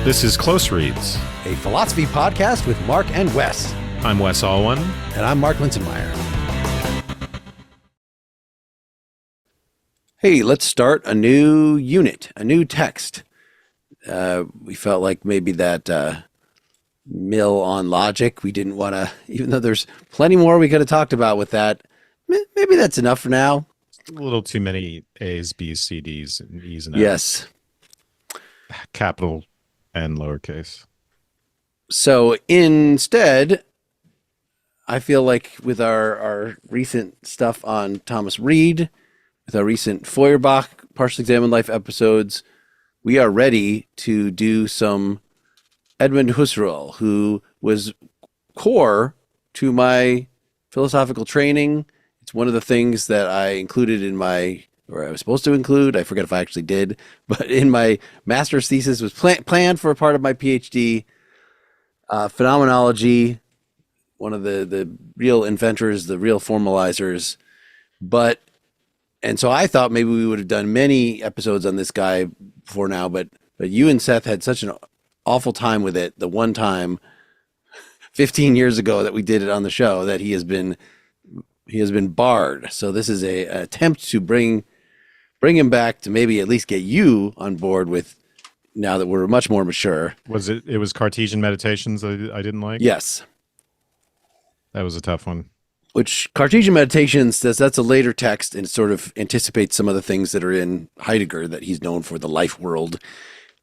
This is Closereads, a philosophy podcast with Mark and Wes. I'm Wes Alwan. And I'm Mark Linsenmeyer. Hey, let's start a new unit, a new text. We felt like maybe that mill on logic, we didn't want to, even though there's plenty more we could have talked about with that, maybe that's enough for now. A little too many A's, B's, C, D's, and E's and F's. Yes. Capital and lowercase. So instead, I feel like with our recent stuff on Thomas Reid, with our recent Feuerbach Partially Examined Life episodes, we are ready to do some Edmund Husserl, who was core to my philosophical training. It's one of the things that I included in my, or I was supposed to include, I forget if I actually did, but in my master's thesis was planned for a part of my PhD. Phenomenology, one of the real inventors, the real formalizers. And so I thought maybe we would have done many episodes on this guy before now, but you and Seth had such an awful time with it the one time 15 years ago that we did it on the show that he has been barred. So this is a attempt to bring him back to maybe at least get you on board with, now that we're much more mature. It was Cartesian Meditations that I didn't like? Yes. That was a tough one. Which Cartesian Meditations says that's a later text and sort of anticipates some of the things that are in Heidegger that he's known for, the life world.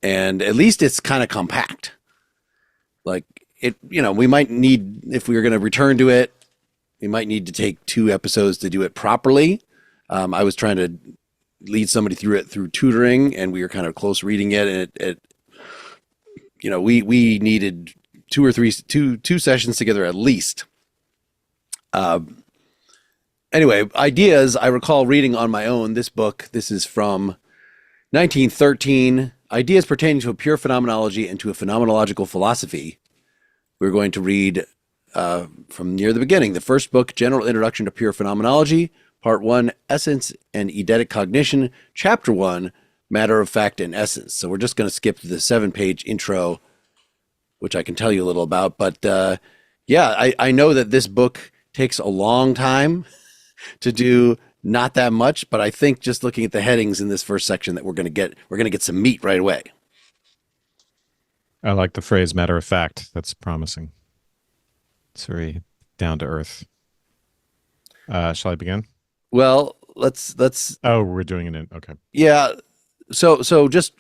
And at least it's kind of compact. Like it, we might need, if we were going to return to it, we might need to take 2 episodes to do it properly. I was trying to lead somebody through it through tutoring, and we were kind of close reading it. And we needed 2 or 3 sessions together at least. Anyway, ideas. I recall reading on my own this book. This is from 1913. Ideas pertaining to a pure phenomenology and to a phenomenological philosophy. We're going to read from near the beginning. The first book, General Introduction to Pure Phenomenology, Part 1, Essence and Eidetic Cognition, Chapter 1, Matter of Fact and Essence. So we're just going to skip the 7-page intro, which I can tell you a little about. But I know that this book takes a long time to do, not that much, but I think just looking at the headings in this first section that we're going to get some meat right away. I like the phrase matter of fact. That's promising. It's very down to earth. Shall I begin? Well, let's. Oh, we're doing it in. Okay. Yeah. So just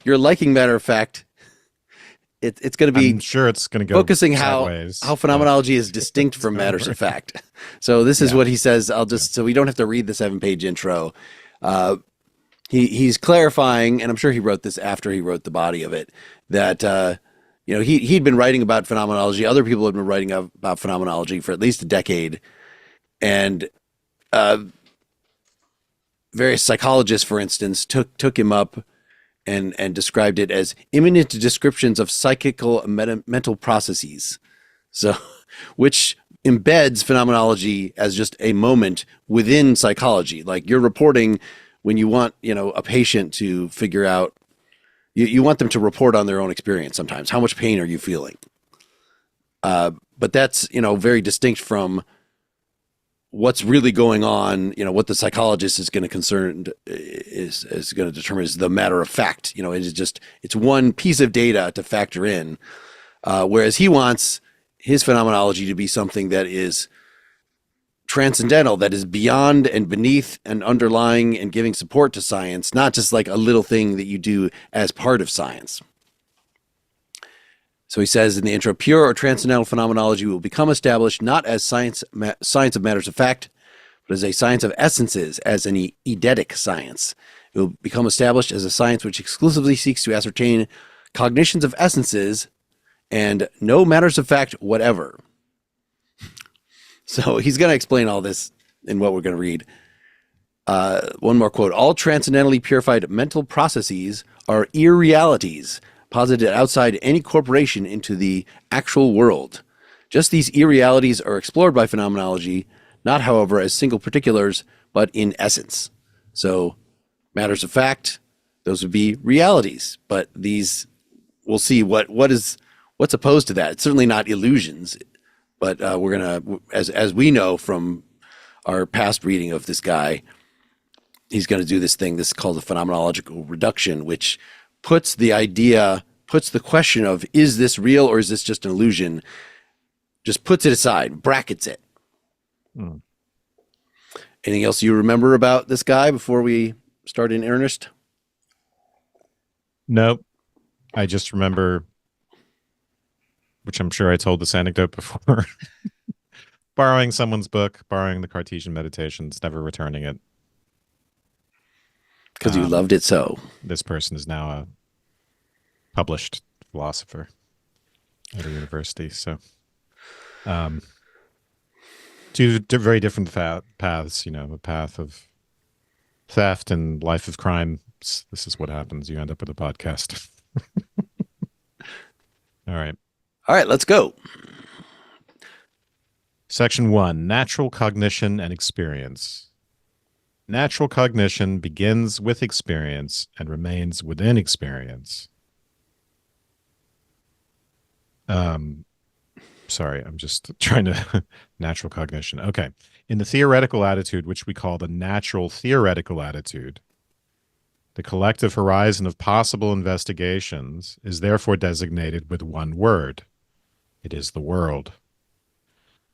you're liking matter of fact. It's going to be. I'm sure it's going to go focusing sideways. how phenomenology is distinct from matters of fact. So this is what he says. So we don't have to read the 7-page intro. He's clarifying, and I'm sure he wrote this after he wrote the body of it, that he'd been writing about phenomenology. Other people had been writing about phenomenology for at least a decade, and various psychologists, for instance, took him up and described it as imminent descriptions of psychical mental processes. So, which embeds phenomenology as just a moment within psychology. Like you're reporting when you want, a patient to figure out, you want them to report on their own experience sometimes. How much pain are you feeling? But that's, very distinct from what's really going on, what the psychologist is going to is going to determine is the matter of fact. It is just, it's one piece of data to factor in. Whereas he wants his phenomenology to be something that is transcendental, that is beyond and beneath and underlying and giving support to science, not just like a little thing that you do as part of science. So he says in the intro, pure or transcendental phenomenology will become established not as science of matters of fact, but as a science of essences, as an eidetic science. It will become established as a science which exclusively seeks to ascertain cognitions of essences and no matters of fact whatever. So he's going to explain all this in what we're going to read. One more quote. All transcendentally purified mental processes are irrealities, posited outside any corporation into the actual world. Just these irrealities are explored by phenomenology, not, however, as single particulars, but in essence. So matters of fact, those would be realities, but these we'll see what's opposed to that. It's certainly not illusions, but we're gonna, as we know from our past reading of this guy, he's going to do this thing. This is called the phenomenological reduction, which puts the question of is this real or is this just an illusion? Just puts it aside, brackets it. Hmm. Anything else you remember about this guy before we start in earnest? Nope. I just remember, which I'm sure I told this anecdote before, borrowing someone's book, borrowing the Cartesian Meditations, never returning it. Because you loved it so. This person is now a published philosopher at a university. So, two very different paths, a path of theft and life of crime. This is what happens. You end up with a podcast. All right. All right, let's go. Section 1, natural cognition and experience. Natural cognition begins with experience and remains within experience. Sorry, I'm just trying to natural cognition. Okay. In the theoretical attitude, which we call the natural theoretical attitude, the collective horizon of possible investigations is therefore designated with one word. It is the world.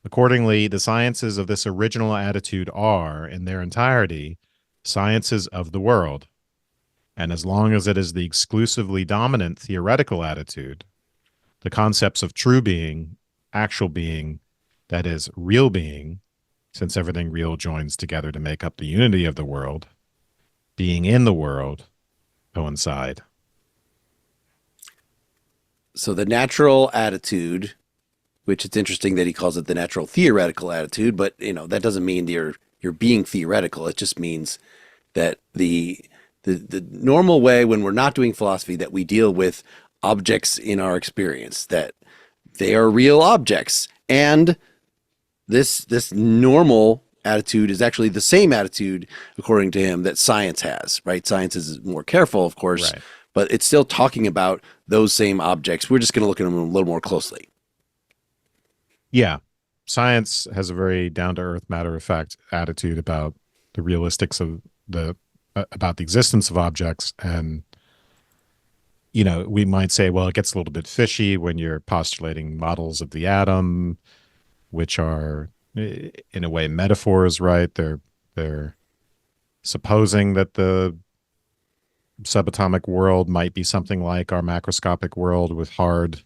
Accordingly, the sciences of this original attitude are, in their entirety, sciences of the world. And as long as it is the exclusively dominant theoretical attitude, the concepts of true being, actual being, that is, real being, since everything real joins together to make up the unity of the world, being in the world, coincide. So the natural attitude, which it's interesting that he calls it the natural theoretical attitude, but that doesn't mean you're being theoretical. It just means that the normal way when we're not doing philosophy that we deal with objects in our experience, that they are real objects. And this normal attitude is actually the same attitude, according to him, that science has, right? Science is more careful, of course, Right. but it's still talking about those same objects. We're just going to look at them a little more closely. Yeah. Science has a very down-to-earth, matter-of-fact attitude about the realistics of about the existence of objects. And, we might say, well, it gets a little bit fishy when you're postulating models of the atom, which are, in a way, metaphors, right? They're supposing that the subatomic world might be something like our macroscopic world with hard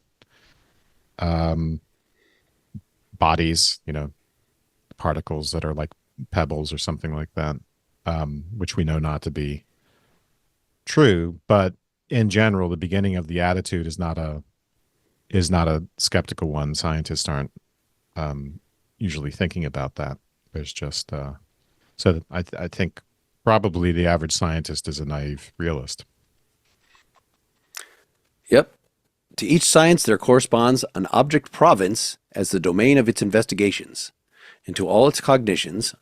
bodies, particles that are like pebbles or something like that, which we know not to be true. But in general, the beginning of the attitude is not a skeptical one. Scientists aren't usually thinking about that. There's just so I think probably the average scientist is a naive realist. Yep. To each science there corresponds an object province as the domain of its investigations, and to all its cognitions,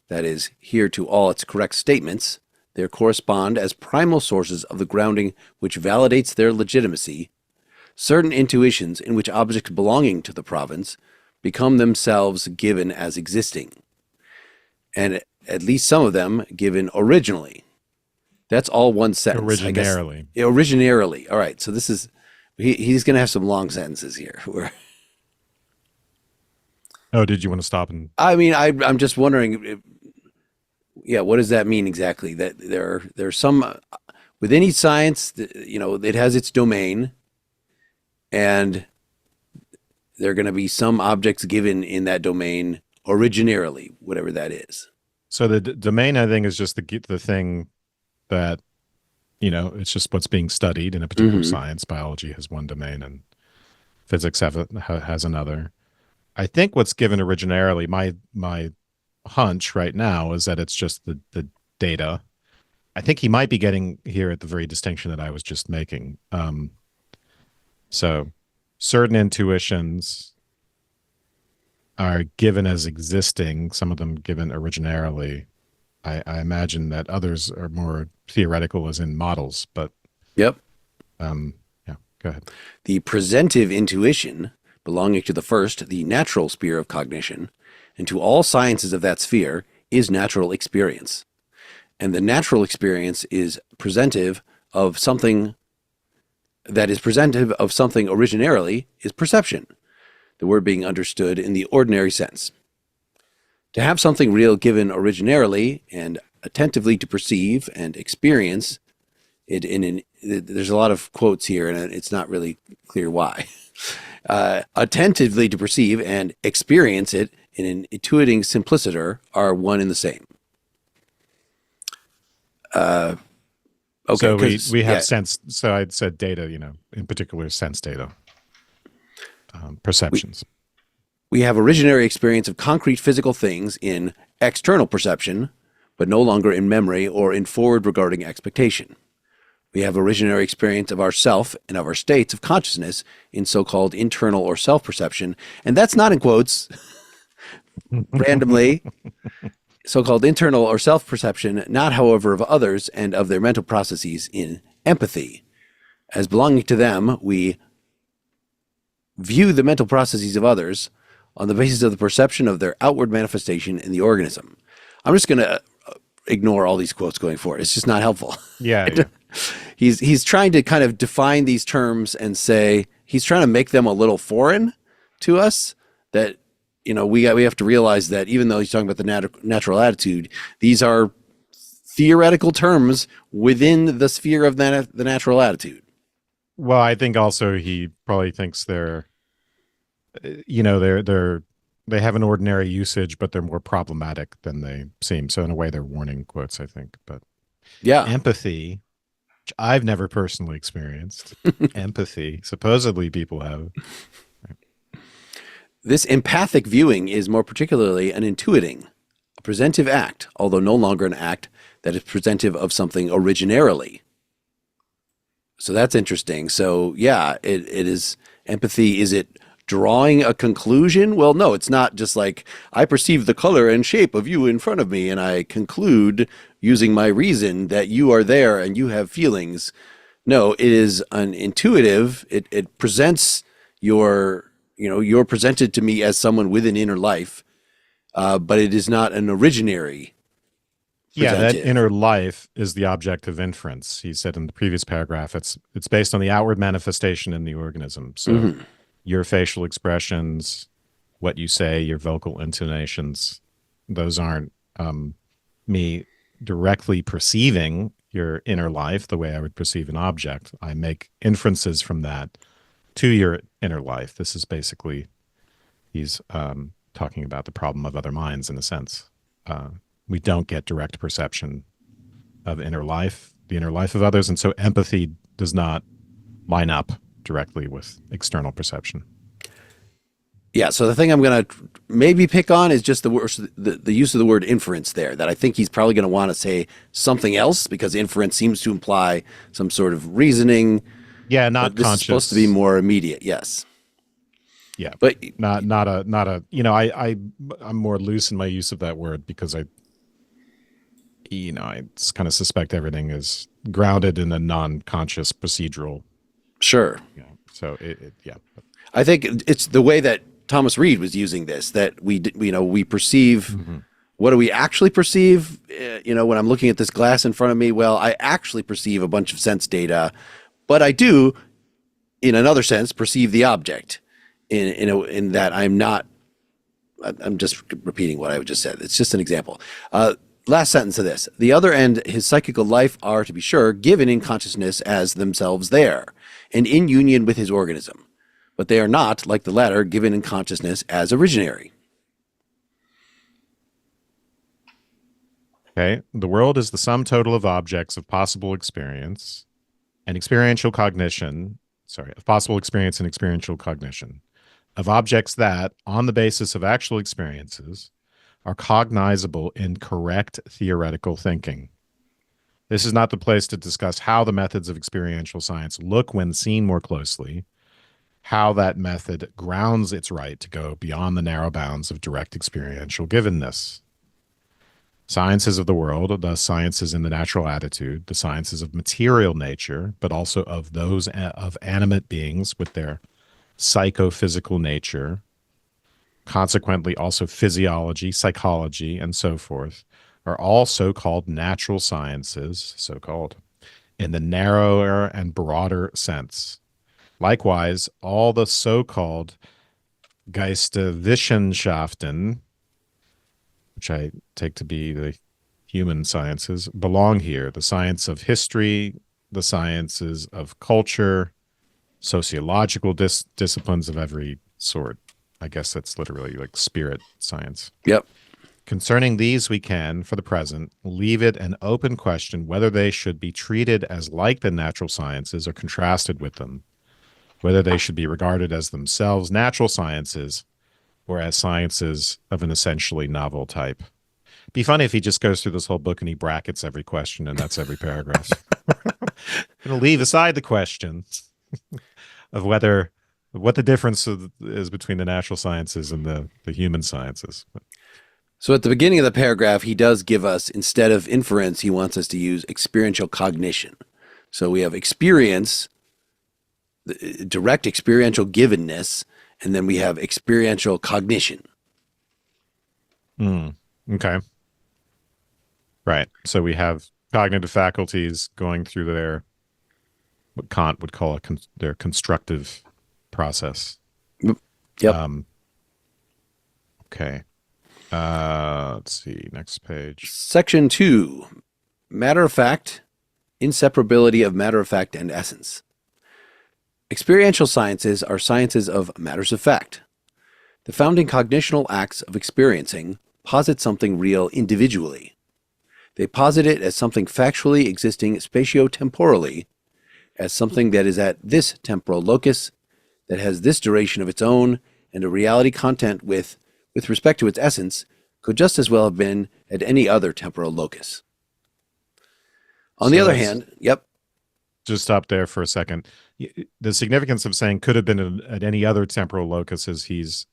that is, here to all its correct statements, there correspond as primal sources of the grounding which validates their legitimacy, certain intuitions in which objects belonging to the province become themselves given as existing, and at least some of them given originally. That's all one sentence. Originarily. I guess. Originarily. All right. So this is, he's going to have some long sentences here. Oh, did you want to stop and? I mean, I'm just wondering, what does that mean exactly? That there's some, within each science, it has its domain, and there are going to be some objects given in that domain originarily, whatever that is. So the domain, I think, is just the thing that, it's just what's being studied in a particular science. Biology has one domain and physics has another. I think what's given originarily, my hunch right now is that it's just the data. I think he might be getting here at the very distinction that I was just making. So certain intuitions are given as existing, some of them given originarily. I imagine that others are more theoretical as in models, but Yep. yeah. Go ahead. The presentive intuition, belonging to the first, the natural sphere of cognition, and to all sciences of that sphere, is natural experience. And the natural experience is presentive of something that is presentive of something originarily is perception, the word being understood in the ordinary sense. To have something real given originarily and attentively to perceive and experience it there's a lot of quotes here and it's not really clear why. Attentively to perceive and experience it in an intuiting simpliciter are one and the same. Okay, so we have sense. So I'd said data, in particular sense data, perceptions. We have originary experience of concrete physical things in external perception, but no longer in memory or in forward regarding expectation. We have originary experience of ourself and of our states of consciousness in so-called internal or self-perception, and that's not in quotes, randomly, so-called internal or self-perception, not however of others and of their mental processes in empathy. As belonging to them, we view the mental processes of others on the basis of the perception of their outward manifestation in the organism. I'm just going to ignore all these quotes going forward. It's just not helpful. Yeah. He's trying to kind of define these terms and say he's trying to make them a little foreign to us. That we have to realize that even though he's talking about the natural attitude, these are theoretical terms within the sphere of the natural attitude. Well, I think also he probably thinks they have an ordinary usage, but they're more problematic than they seem. So in a way, they're warning quotes, I think. But yeah, empathy, which I've never personally experienced, empathy, supposedly people have. This empathic viewing is more particularly an intuiting, a presentive act, although no longer an act that is presentive of something originarily. So that's interesting. So yeah, it is empathy. Is it drawing a conclusion? Well, no, it's not just like I perceive the color and shape of you in front of me and I conclude using my reason that you are there and you have feelings. No, it is an intuitive. It presents you're presented to me as someone with an inner life, but it is not an originary. Yeah, that inner life is the object of inference. He said in the previous paragraph, it's based on the outward manifestation in the organism. So your facial expressions, what you say, your vocal intonations, those aren't me directly perceiving your inner life the way I would perceive an object. I make inferences from that to your inner life. This is basically, he's talking about the problem of other minds in a sense. We don't get direct perception of inner life, the inner life of others, and so empathy does not line up directly with external perception. Yeah, so the thing I'm going to maybe pick on is just the use of the word inference there, that I think he's probably going to want to say something else because inference seems to imply some sort of reasoning. Yeah, not this conscious. Is supposed to be more immediate, yes. Yeah, but not a I'm more loose in my use of that word because I kind of suspect everything is grounded in a non-conscious procedural. Sure. Yeah. So yeah. I think it's the way that Thomas Reid was using this, that we perceive. What do we actually perceive? When I'm looking at this glass in front of me, well, I actually perceive a bunch of sense data, but I do, in another sense, perceive the object. In that I'm just repeating what I just said. It's just an example. Last sentence of this. The other and his psychical life are, to be sure, given in consciousness as themselves there, and in union with his organism. But they are not, like the latter, given in consciousness as originary. Okay. The world is the sum total of objects of possible experience and experiential cognition. Of possible experience and experiential cognition. Of objects that, on the basis of actual experiences, are cognizable in correct theoretical thinking. This is not the place to discuss how the methods of experiential science look when seen more closely, how that method grounds its right to go beyond the narrow bounds of direct experiential givenness. Sciences of the world, the sciences in the natural attitude, the sciences of material nature, but also of those of animate beings with their psychophysical nature, consequently also physiology, psychology, and so forth, are all so-called natural sciences, so-called, in the narrower and broader sense. Likewise, all the so-called Geisteswissenschaften, which I take to be the human sciences, belong here. The science of history, the sciences of culture, sociological disciplines of every sort. I guess that's literally like spirit science. Yep. Concerning these, we can, for the present, leave it an open question whether they should be treated as like the natural sciences or contrasted with them, whether they should be regarded as themselves natural sciences or as sciences of an essentially novel type. It'd be funny if he just goes through this whole book and he brackets every question and that's every paragraph. Going to leave aside the question of what the difference is between the natural sciences and the human sciences. So at the beginning of the paragraph, he does give us, instead of inference, he wants us to use experiential cognition. So we have experience, direct experiential givenness, and then we have experiential cognition. Okay. Right. So we have cognitive faculties going through what Kant would call their constructive process. Yep. Okay. Let's see. Next page. Section 2, matter of fact, inseparability of matter of fact and essence. Experiential sciences are sciences of matters of fact. The founding cognitional acts of experiencing posit something real individually. They posit it as something factually existing spatio-temporally, as something that is at this temporal locus, that has this duration of its own, and a reality content with respect to its essence, could just as well have been at any other temporal locus. On the other hand, yep. Just stop there for a second. The significance of saying could have been at any other temporal locus is he's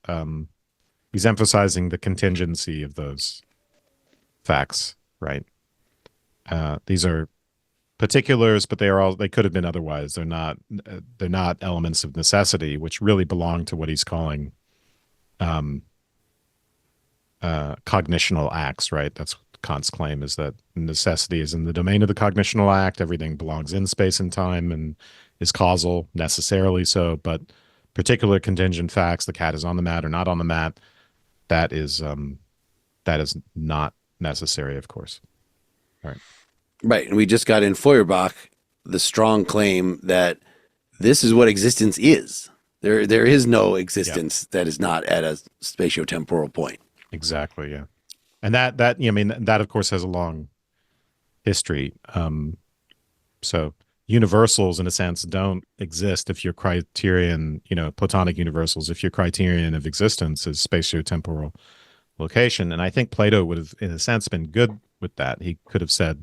emphasizing the contingency of those facts, right? These are particulars, but they could have been otherwise. They're not elements of necessity, which really belong to what he's calling cognitional acts, right? That's Kant's claim, is that necessity is in the domain of the cognitional act. Everything belongs in space and time and is causal, necessarily so, but particular contingent facts, the cat is on the mat or not on the mat, that is not necessary, of course. All right. Right. And we just got in Feuerbach the strong claim that this is what existence is. There is no existence that is not at a spatio-temporal point. Exactly, yeah. And that of course has a long history. So universals in a sense don't exist if your criterion, Platonic universals, if your criterion of existence is spatio-temporal location. And I think Plato would have, in a sense, been good with that. He could have said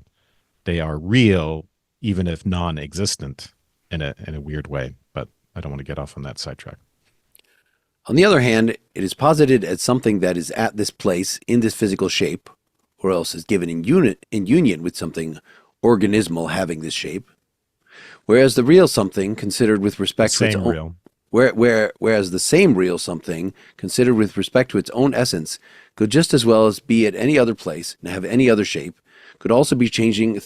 they are real, even if non-existent in a weird way. But I don't want to get off on that sidetrack. On the other hand, it is posited as something that is at this place in this physical shape, or else is given in union with something organismal having this shape, whereas the real something considered with respect to its own, whereas the same real something considered with respect to its own essence could just as well as be at any other place and have any other shape, could also be changing,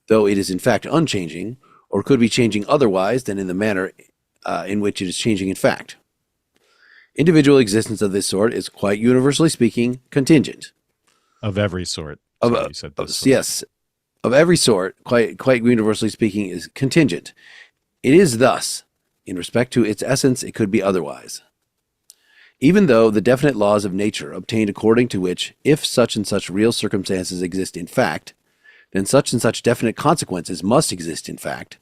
though it is in fact unchanging, or could be changing otherwise than in the manner in which it is changing in fact. Individual existence of this sort is, quite universally speaking, contingent. Of every sort. You said this yes, of every sort, quite universally speaking, is contingent. It is thus, in respect to its essence, it could be otherwise. Even though the definite laws of nature obtained according to which, if such and such real circumstances exist in fact, then such and such definite consequences must exist in fact,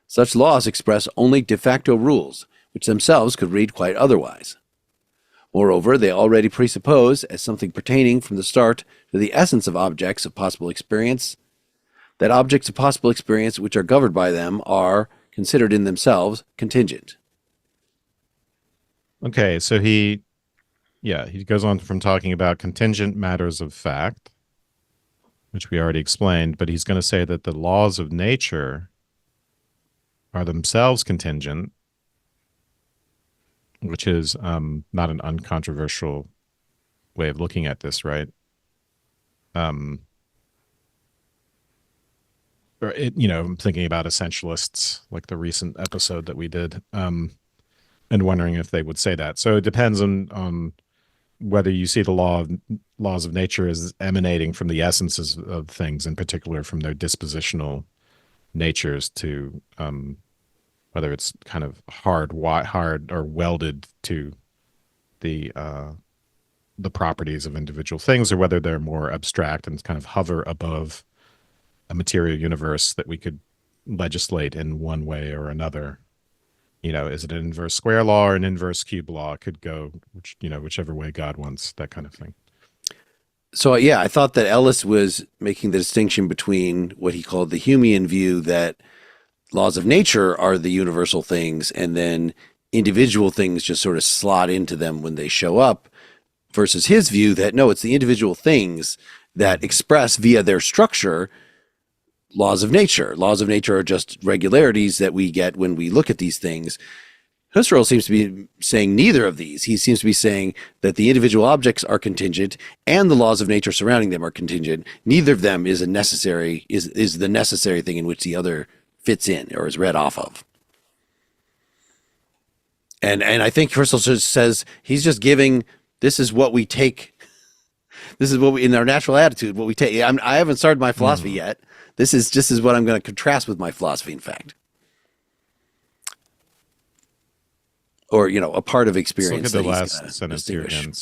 such laws express only de facto rules, which themselves could read quite otherwise. Moreover, they already presuppose, as something pertaining from the start to the essence of objects of possible experience, that objects of possible experience which are governed by them are, considered in themselves, contingent. Okay, so he goes on from talking about contingent matters of fact, which we already explained, but he's going to say that the laws of nature are themselves contingent, which is not an uncontroversial way of looking at this, right? I'm thinking about essentialists, like the recent episode that we did, and wondering if they would say that. So it depends on whether you see the laws of nature as emanating from the essences of things, in particular from their dispositional natures, to whether it's kind of hard or welded to the properties of individual things, or whether they're more abstract and kind of hover above a material universe that we could legislate in one way or another. Is it an inverse square law or an inverse cube law? It could go, whichever way God wants, that kind of thing. So, yeah, I thought that Ellis was making the distinction between what he called the Humean view, that laws of nature are the universal things, and then individual things just sort of slot into them when they show up, versus his view that, no, it's the individual things that express via their structure laws of nature. Laws of nature are just regularities that we get when we look at these things. Husserl seems to be saying neither of these. He seems to be saying that the individual objects are contingent and the laws of nature surrounding them are contingent. Neither of them is the necessary thing in which the other fits in or is read off of. And I think Husserl just says he's just giving, this is what we take. This is what we, in our natural attitude, what we take. I haven't started my philosophy yet. This is what I'm going to contrast with my philosophy, in fact. Or, a part of experience. Let's look at the last sentence here again.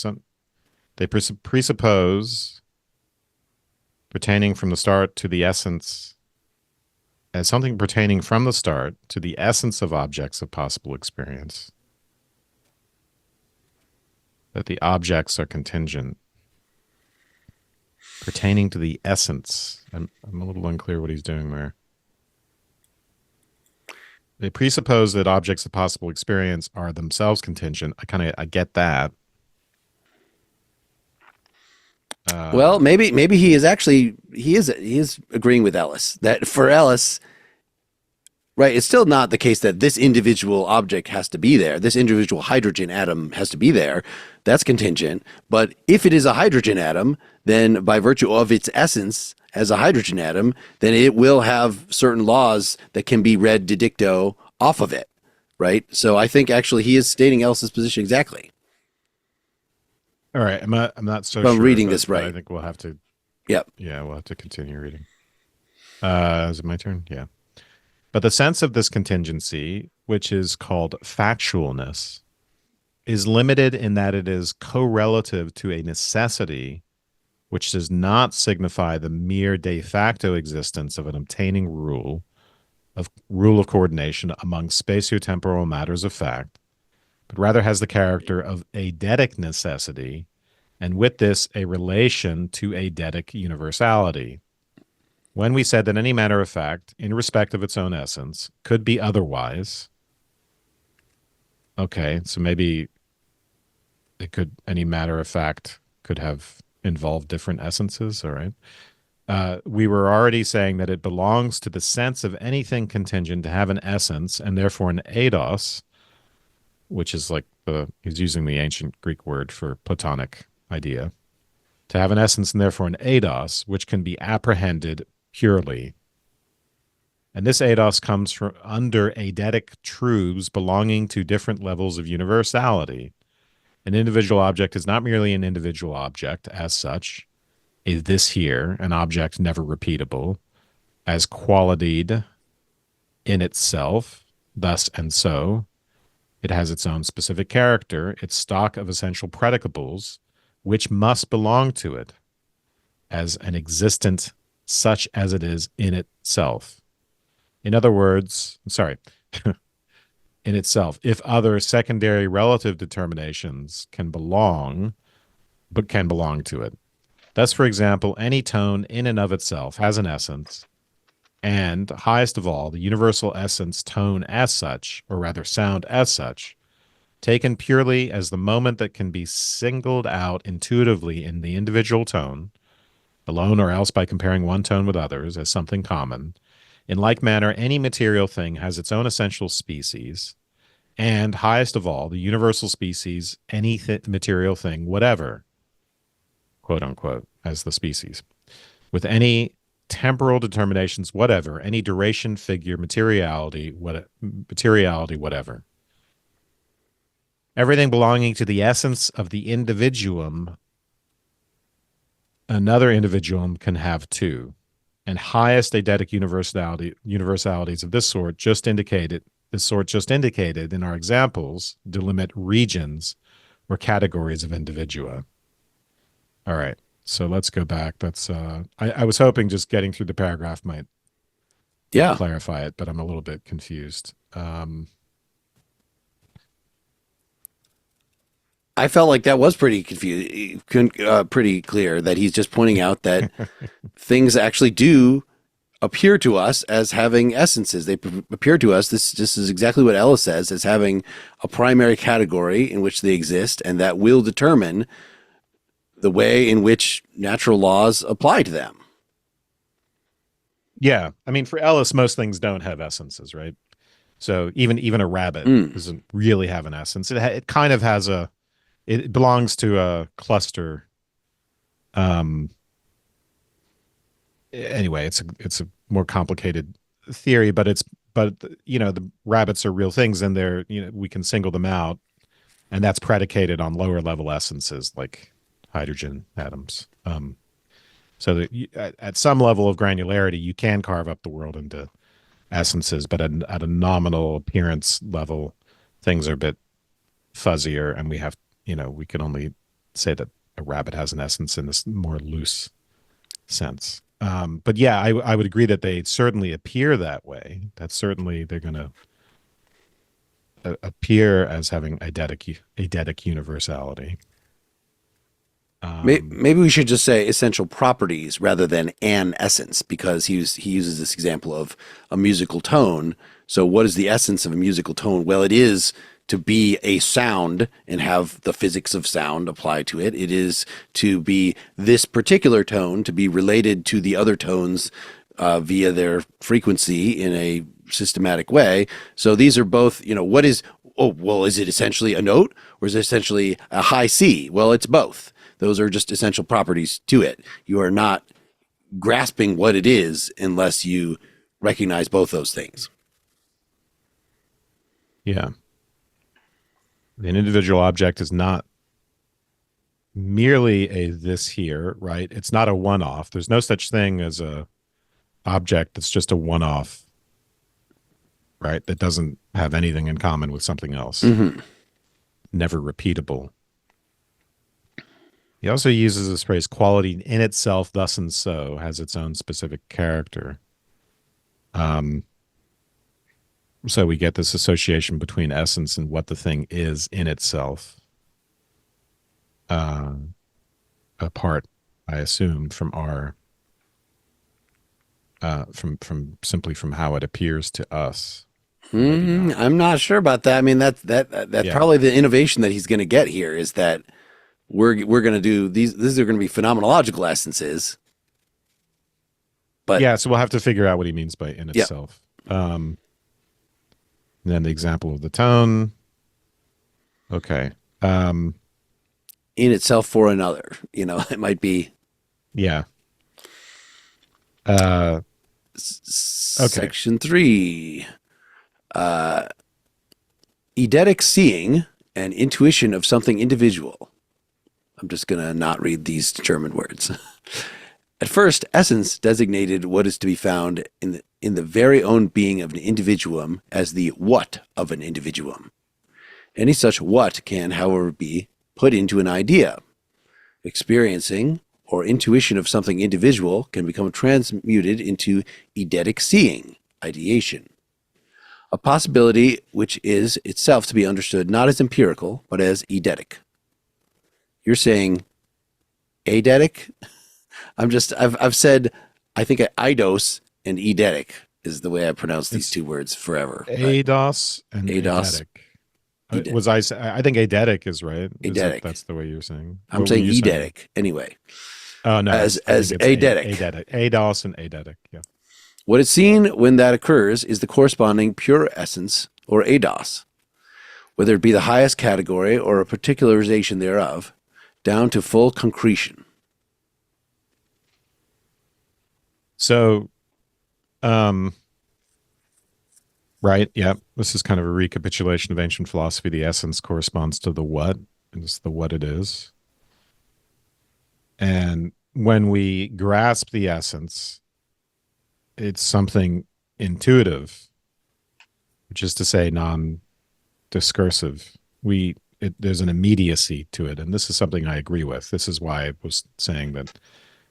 They presuppose pertaining from the start to the essence, as something pertaining from the start to the essence of objects of possible experience, that the objects are contingent. Pertaining to the essence. I'm a little unclear what he's doing there. They presuppose that objects of possible experience are themselves contingent. I get that. Well, maybe he is agreeing with Ellis, that for Ellis, right, it's still not the case that this individual object has to be there. This individual hydrogen atom has to be there. That's contingent. But if it is a hydrogen atom, then by virtue of its essence as a hydrogen atom, then it will have certain laws that can be read de dicto off of it, right? So I think actually he is stating Ellis's position exactly. All right, I'm not so sure. I'm reading but, this right. I think we'll have to. Yep. Yeah, we'll have to continue reading. Is it my turn? Yeah. But the sense of this contingency, which is called factualness, is limited in that it is correlative to a necessity which does not signify the mere de facto existence of an obtaining rule of coordination among spatiotemporal matters of fact, but rather has the character of eidetic necessity, and with this a relation to eidetic universality. When we said that any matter of fact, in respect of its own essence, could be otherwise, okay, so maybe any matter of fact could have involved different essences, all right? We were already saying that it belongs to the sense of anything contingent to have an essence, and therefore an eidos, which is like he's using the ancient Greek word for Platonic idea, to have an essence and therefore an eidos, which can be apprehended purely. And this eidos comes from under eidetic truths belonging to different levels of universality. An individual object is not merely an individual object as such, is this here, an object never repeatable, as qualitied in itself, thus and so. It has its own specific character, its stock of essential predicables, which must belong to it, as an existent such as it is in itself. In other words, in itself, if other secondary relative determinations can belong to it. Thus, for example, any tone in and of itself has an essence, and highest of all, the universal essence tone as such, or rather sound as such, taken purely as the moment that can be singled out intuitively in the individual tone, alone or else by comparing one tone with others as something common. In like manner, any material thing has its own essential species, and highest of all, the universal species, any material thing, whatever, quote unquote, as the species, with any temporal determinations, whatever, any duration, figure, materiality, whatever. Everything belonging to the essence of the individuum, another individuum can have too. And highest eidetic universalities of this sort just indicated in our examples delimit regions or categories of individua. All right, so let's go back. That's I was hoping just getting through the paragraph might clarify it, but I'm a little bit confused. I felt like that was pretty pretty clear that he's just pointing out that things actually do appear to us as having essences. They appear to us, this is exactly what Ellis says, as having a primary category in which they exist, and that will determine the way in which natural laws apply to them. Yeah. I mean, for Ellis, most things don't have essences, right? So even a rabbit doesn't really have an essence. It kind of has it belongs to a cluster. Anyway, it's a more complicated theory, but the rabbits are real things, and we can single them out, and that's predicated on lower level essences like hydrogen atoms. So that at some level of granularity, you can carve up the world into essences, but at a nominal appearance level, things are a bit fuzzier, and we can only say that a rabbit has an essence in this more loose sense. But yeah, I would agree that they certainly appear that way. That's certainly they're going to appear as having eidetic universality. Maybe we should just say essential properties rather than an essence, because he uses this example of a musical tone. So what is the essence of a musical tone? Well, it is to be a sound and have the physics of sound apply to it. It is to be this particular tone, to be related to the other tones via their frequency in a systematic way. So these are both, is it essentially a note, or is it essentially a high C? Well, it's both. Those are just essential properties to it. You are not grasping what it is unless you recognize both those things. Yeah. An individual object is not merely a this here, right? It's not a one-off. There's no such thing as a object that's just a one-off, right? That doesn't have anything in common with something else. Mm-hmm. Never repeatable. He also uses this phrase, quality in itself, thus and so, has its own specific character. So we get this association between essence and what the thing is in itself. Apart, I assume, from our from simply from how it appears to us. I'm not sure about that. I mean, that's probably the innovation that he's going to get here, is that we're going to do these are going to be phenomenological essences. But yeah, so we'll have to figure out what he means by in itself. And then the example of the tone. Okay. In itself for another, it might be. Yeah. Okay. Section 3. Eidetic seeing and intuition of something individual. I'm just going to not read these German words. At first, essence designated what is to be found in the very own being of an individuum as the what of an individuum. Any such what can, however, be put into an idea. Experiencing or intuition of something individual can become transmuted into eidetic seeing, ideation. A possibility which is itself to be understood not as empirical, but as eidetic. You're saying eidetic? I've said, I think eidos and eidetic is the way I pronounce these two words forever. Eidos and eidos. I think eidetic is right. Eidetic. That's the way you're saying. I'm saying eidetic anyway. Oh no, I as think it's eidetic. eidetic, eidos and eidetic. Yeah. What is seen when that occurs is the corresponding pure essence, or eidos, whether it be the highest category or a particularization thereof, down to full concretion. So, um, right, yeah, this is kind of a recapitulation of ancient philosophy. The essence corresponds to the what, and it's the what it is. And when we grasp the essence, it's something intuitive, which is to say non-discursive. There's an immediacy to it, and this is something I agree with. This is why I was saying that,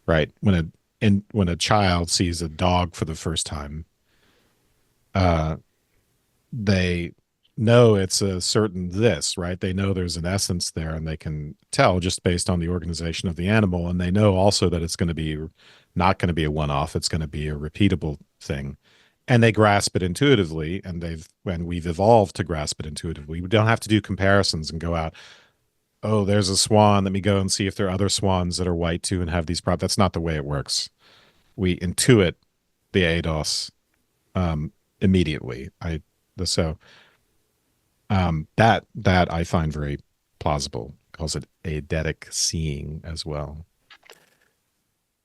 right, when a child sees a dog for the first time, uh, they know it's a certain this, right? They know there's an essence there, and they can tell just based on the organization of the animal, and they know also that it's going to be not going to be a one-off. It's going to be a repeatable thing, and they grasp it intuitively. And we've evolved to grasp it intuitively. We don't have to do comparisons and go out. Oh, there's a swan. Let me go and see if there are other swans that are white too and have these problems. That's not the way it works. We intuit the eidos immediately. That I find very plausible. Calls it eidetic seeing as well.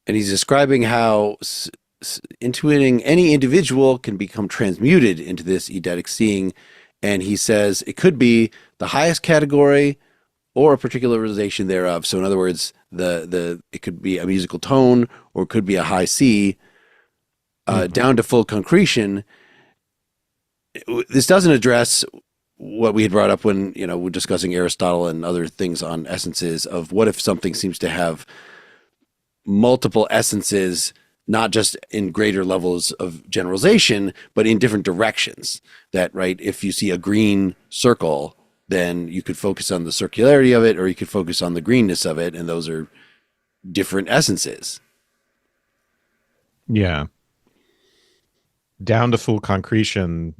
And he's describing how intuiting any individual can become transmuted into this eidetic seeing. And he says it could be the highest category or a particularization thereof. So in other words, it could be a musical tone or it could be a high C, down to full concretion. This doesn't address what we had brought up when we're discussing Aristotle and other things on essences of what if something seems to have multiple essences, not just in greater levels of generalization, but in different directions. That, right, if you see a green circle, then you could focus on the circularity of it, or you could focus on the greenness of it, and those are different essences. Yeah. Down to full concretion.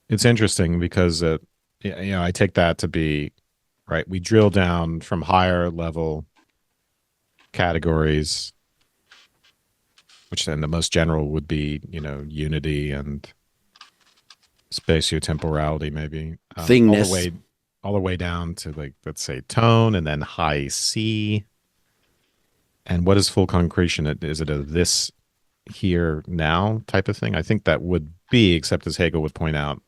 It's interesting because I take that to be right. We drill down from higher level categories, which then the most general would be unity and spatiotemporality, maybe Thingness. all the way down to, like, let's say tone, and then high C. And what is full concretion? Is it a this here now type of thing? I think that would be, except as Hegel would point out,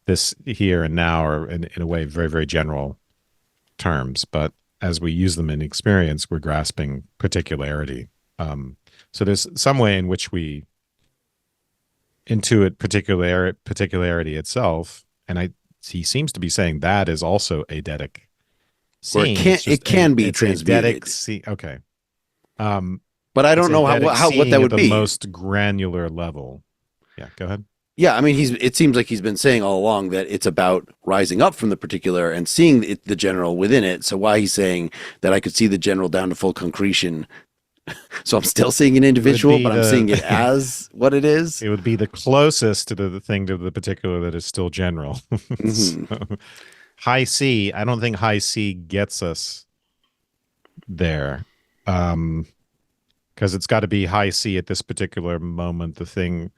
this here and now are in a way very, very general terms, but as we use them in experience, we're grasping particularity. So there's some way in which we intuit particularity itself, and he seems to be saying that is also eidetic. Or it can be transmuted. Okay. But I don't know what that would be. The most granular level. Yeah, go ahead. Yeah, I mean, it seems like he's been saying all along that it's about rising up from the particular and seeing the general within it. So why he's saying that I could see the general down to full concretion. So I'm still seeing an individual, but I'm seeing it as what it is. It would be the closest to the thing to the particular that is still general. Mm-hmm. So, high C, I don't think high C gets us there. Because it's got to be high C at this particular moment. The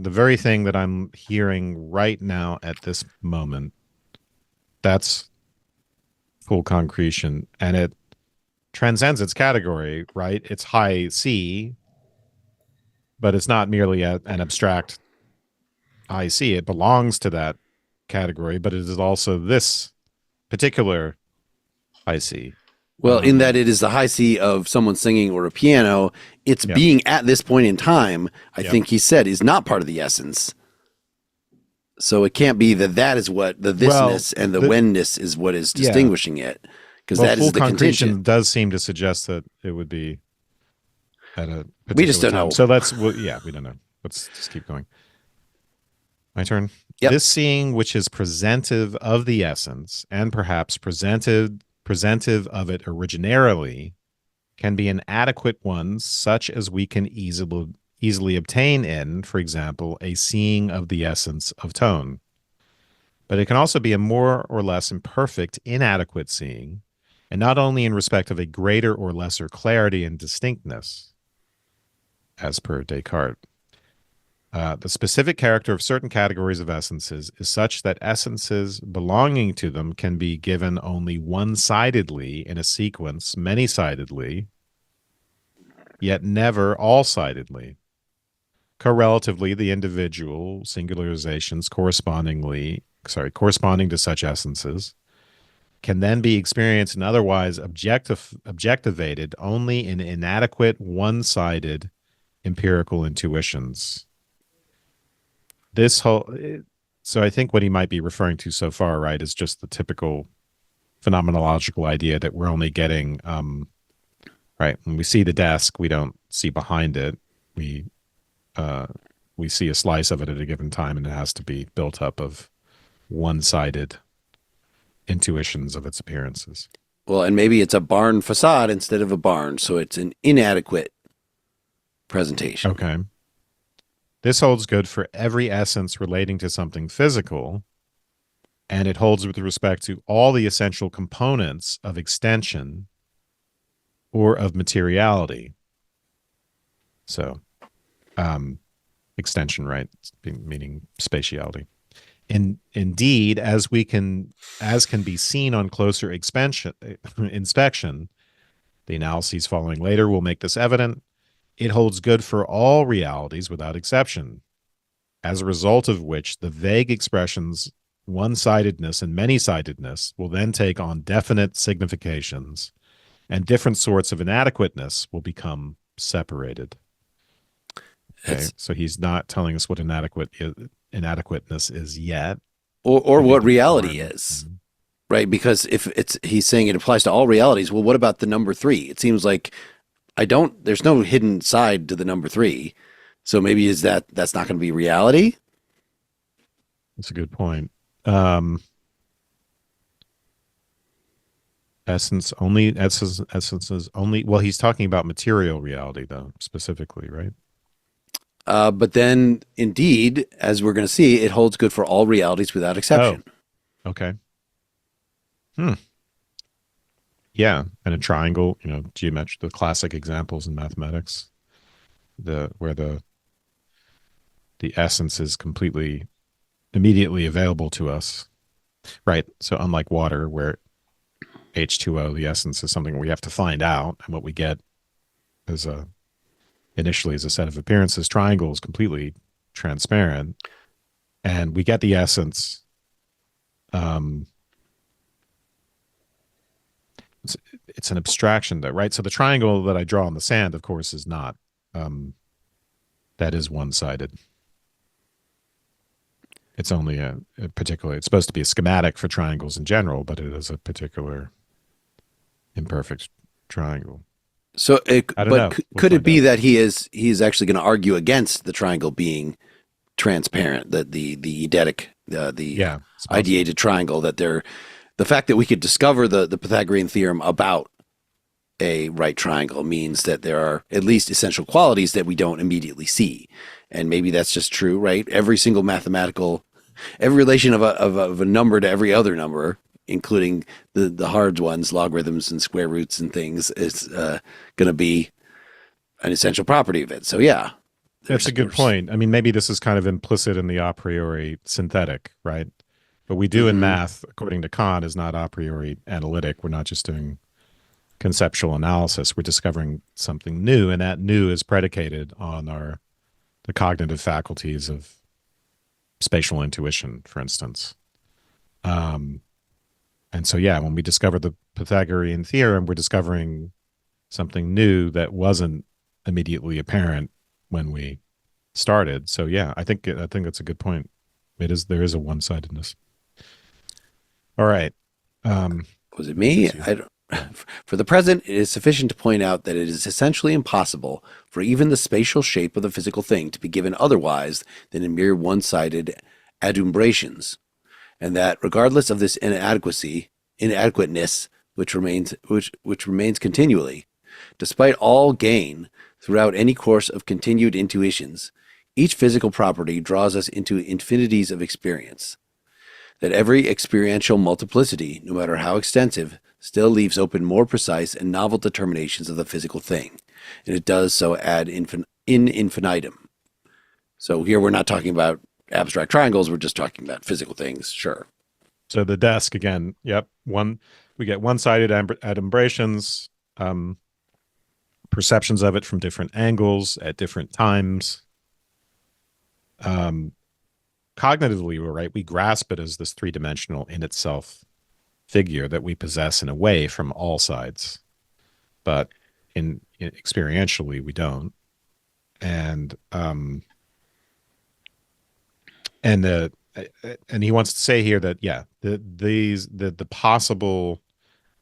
very thing that I'm hearing right now at this moment, that's full concretion, and it transcends its category, right? It's high C, but it's not merely an abstract high C. It belongs to that category, but it is also this particular high C. Well, in that it is the high C of someone singing or a piano, it's being at this point in time, I think he said, is not part of the essence. So it can't be that is what the thisness and the whenness is what is distinguishing it. Because that is the contingent. Does seem to suggest that it would be at a particular We just don't time. know. So we don't know. Let's just keep going. My turn. Yep. This seeing which is presentive of the essence and perhaps presentive of it originarily can be an adequate one, such as we can easily obtain in, for example, a seeing of the essence of tone. but it can also be a more or less imperfect, inadequate seeing, and not only in respect of a greater or lesser clarity and distinctness, as per Descartes. The specific character of certain categories of essences is such that essences belonging to them can be given only one-sidedly in a sequence, many-sidedly, yet never all-sidedly. Correlatively, the individual singularizations corresponding to such essences can then be experienced and otherwise objectivated only in inadequate, one-sided empirical intuitions. So I think what he might be referring to so far, right, is just the typical phenomenological idea that we're only getting, right, when we see the desk, we don't see behind it. We see a slice of it at a given time, and it has to be built up of one-sided intuitions of its appearances. Well, and maybe it's a barn facade instead of a barn, so it's an inadequate presentation. Okay. This holds good for every essence relating to something physical, and it holds with respect to all the essential components of extension or of materiality. So, extension, right, meaning spatiality. Indeed, as can be seen on closer inspection, the analyses following later will make this evident. It holds good for all realities without exception, as a result of which the vague expressions one-sidedness and many-sidedness will then take on definite significations, and different sorts of inadequateness will become separated. Okay, so he's not telling us what inadequateness is yet, or what reality is, right? Because if he's saying it applies to all realities, well, what about the number 3? It seems like there's no hidden side to the number 3. So maybe that's not going to be reality? That's a good point. Essences only. Well, he's talking about material reality, though, specifically, right? But then, indeed, as we're going to see, it holds good for all realities without exception. Oh, okay. Yeah, and a triangle, geometry, the classic examples in mathematics, where the essence is completely immediately available to us, right? So unlike water, where H2O, the essence is something we have to find out, and what we get initially as a set of appearances, triangle is completely transparent, and we get the essence. It's an abstraction, though, right? So the triangle that I draw on the sand, of course, is not. That is one-sided. It's only a particular. It's supposed to be a schematic for triangles in general, but it is a particular imperfect triangle. So, could it be that he's actually going to argue against the triangle being transparent? That the eidetic, the ideated triangle, that the fact that we could discover the Pythagorean theorem about a right triangle means that there are at least essential qualities that we don't immediately see. And maybe that's just true, right? Every relation of a number to every other number, including the hard ones, logarithms and square roots and things, is going to be an essential property of it. So yeah. That's a good point. I mean, maybe this is kind of implicit in the a priori synthetic, right? What we do in math, according to Kant, is not a priori analytic. We're not just doing conceptual analysis. We're discovering something new, and that new is predicated on the cognitive faculties of spatial intuition, for instance. And so, yeah, when we discover the Pythagorean theorem, we're discovering something new that wasn't immediately apparent when we started. So, yeah, I think that's a good point. There is a one-sidedness. All right. Was it me? For the present, it is sufficient to point out that it is essentially impossible for even the spatial shape of the physical thing to be given otherwise than in mere one-sided adumbrations, and that regardless of this inadequateness, which remains continually, despite all gain throughout any course of continued intuitions, each physical property draws us into infinities of experience. that every experiential multiplicity, no matter how extensive, still leaves open more precise and novel determinations of the physical thing, and it does so in infinitum. So here we're not talking about abstract triangles, we're just talking about physical things, sure. So the desk again, yep. We get one-sided adumbrations, perceptions of it from different angles at different times. Cognitively, we're right. We grasp it as this three-dimensional in itself figure that we possess in a way from all sides, but experientially we don't. And he wants to say here that the possible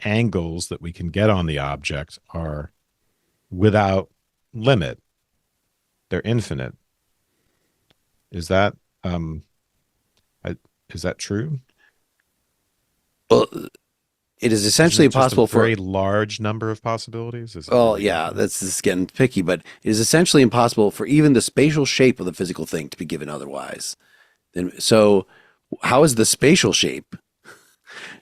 angles that we can get on the object are without limit. They're infinite. Is that true? Well, it is essentially impossible for a very large number of possibilities. That's just getting picky, but it is essentially impossible for even the spatial shape of the physical thing to be given otherwise. So how is the spatial shape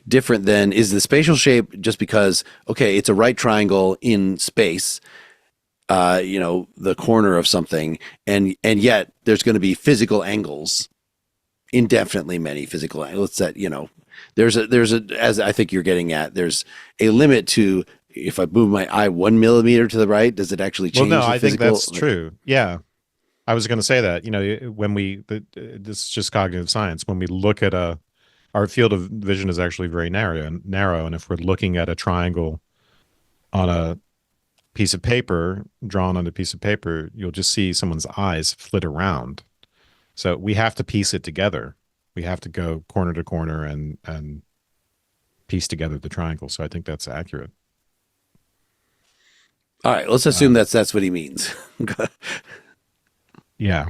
different than, is the spatial shape just because, okay, it's a right triangle in space, the corner of something, and yet there's going to be physical angles, indefinitely many physical angles that, there's a, as I think you're getting at, there's a limit to, if I move my eye 1 millimeter to the right, does it actually change? Well, no, I think that's true. Yeah. I was going to say that, when this is just cognitive science, when we look at our field of vision is actually very narrow. And if we're looking at a triangle on a piece of paper, drawn on a piece of paper, you'll just see someone's eyes flit around. So we have to piece it together. We have to go corner to corner and piece together the triangle. So I think that's accurate. All right, let's assume that's what he means. Yeah.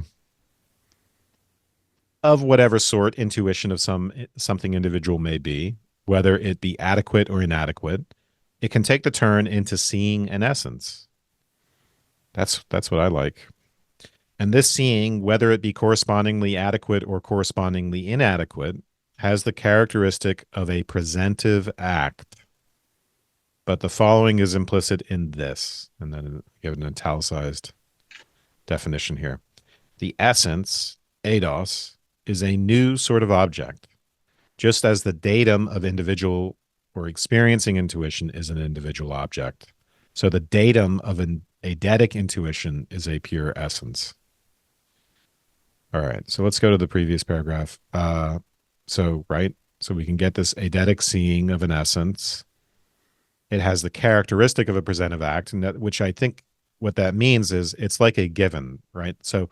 Of whatever sort intuition of something individual may be, whether it be adequate or inadequate, it can take the turn into seeing an essence. That's what I like. And this seeing, whether it be correspondingly adequate or correspondingly inadequate, has the characteristic of a presentive act. But the following is implicit in this, and then give an italicized definition here. The essence, eidos, is a new sort of object, just as the datum of individual or experiencing intuition is an individual object. So the datum of an eidetic intuition is a pure essence. All right, so let's go to the previous paragraph. So we can get this eidetic seeing of an essence. It has the characteristic of a presentive act, and which I think what that means is it's like a given, right? So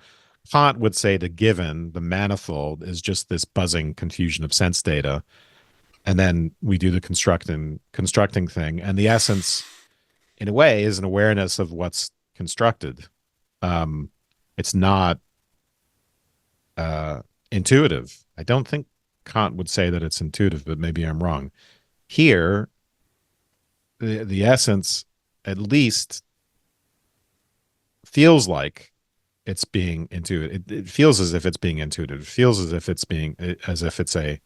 Kant would say the given, the manifold, is just this buzzing confusion of sense data. And then we do the constructing thing. And the essence, in a way, is an awareness of what's constructed. It's not intuitive. I don't think Kant would say that it's intuitive, but maybe I'm wrong. Here, the essence at least feels like it's being intuitive. It feels as if it's being intuitive. It feels as if it's a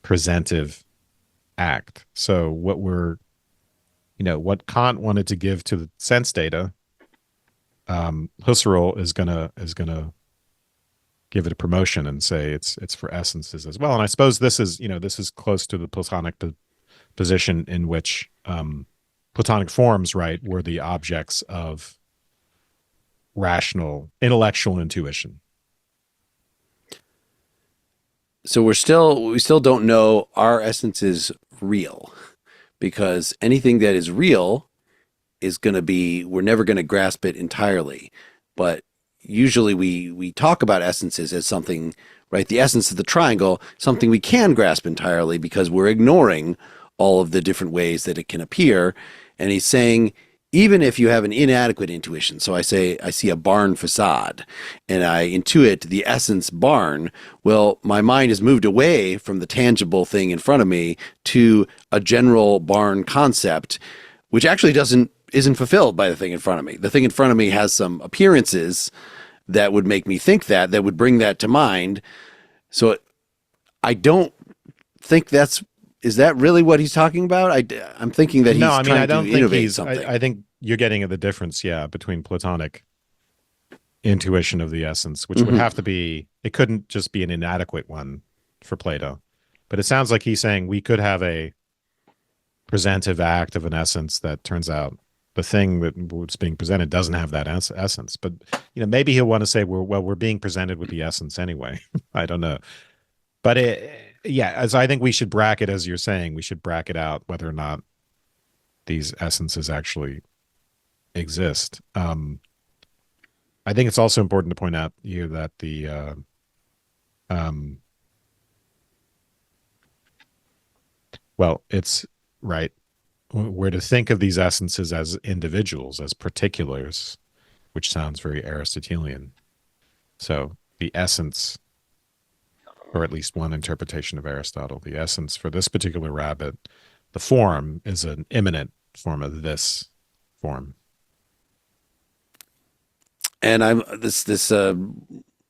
presentive act. So what Kant wanted to give to the sense data, Husserl is gonna give it a promotion and say it's for essences as well. And I suppose this is close to the Platonic position in which Platonic forms, right, were the objects of rational intellectual intuition. So we still don't know our essence is real, because anything that is real is going to be, we're never going to grasp it entirely. But usually we talk about essences as something, right? The essence of the triangle, something we can grasp entirely because we're ignoring all of the different ways that it can appear. And he's saying, even if you have an inadequate intuition, so I say I see a barn facade and I intuit the essence barn, well, my mind has moved away from the tangible thing in front of me to a general barn concept, which actually isn't fulfilled by the thing in front of me. The thing in front of me has some appearances that would make me think that would bring that to mind. So I don't think is that really what he's talking about? I'm thinking that No, he's I mean, I trying to don't think innovate something. I think you're getting at the difference, yeah, between Platonic intuition of the essence, which would Mhm. have to be, it couldn't just be an inadequate one for Plato. But it sounds like he's saying we could have a presentive act of an essence that turns out the thing that's being presented doesn't have that essence. But maybe he'll want to say we're being presented with the essence anyway. I don't know. But yeah, as I think we should bracket, as you're saying, we should bracket out whether or not these essences actually exist. I think it's also important to point out here that um, it's right. We're to think of these essences as individuals, as particulars, which sounds very Aristotelian. So the essence, or at least one interpretation of Aristotle, the essence for this particular rabbit, the form is an immanent form of this form. And I'm this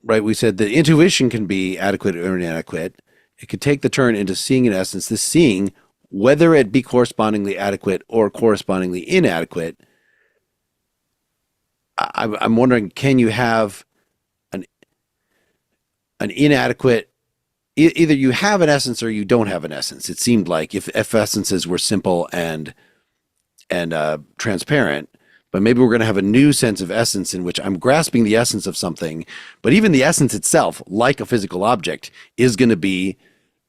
right. We said the intuition can be adequate or inadequate. It could take the turn into seeing an essence. This seeing, whether it be correspondingly adequate or correspondingly inadequate, I'm wondering, can you have an inadequate? Either you have an essence or you don't have an essence. It seemed like if essences were simple and transparent, but maybe we're going to have a new sense of essence in which I'm grasping the essence of something, but even the essence itself, like a physical object, is going to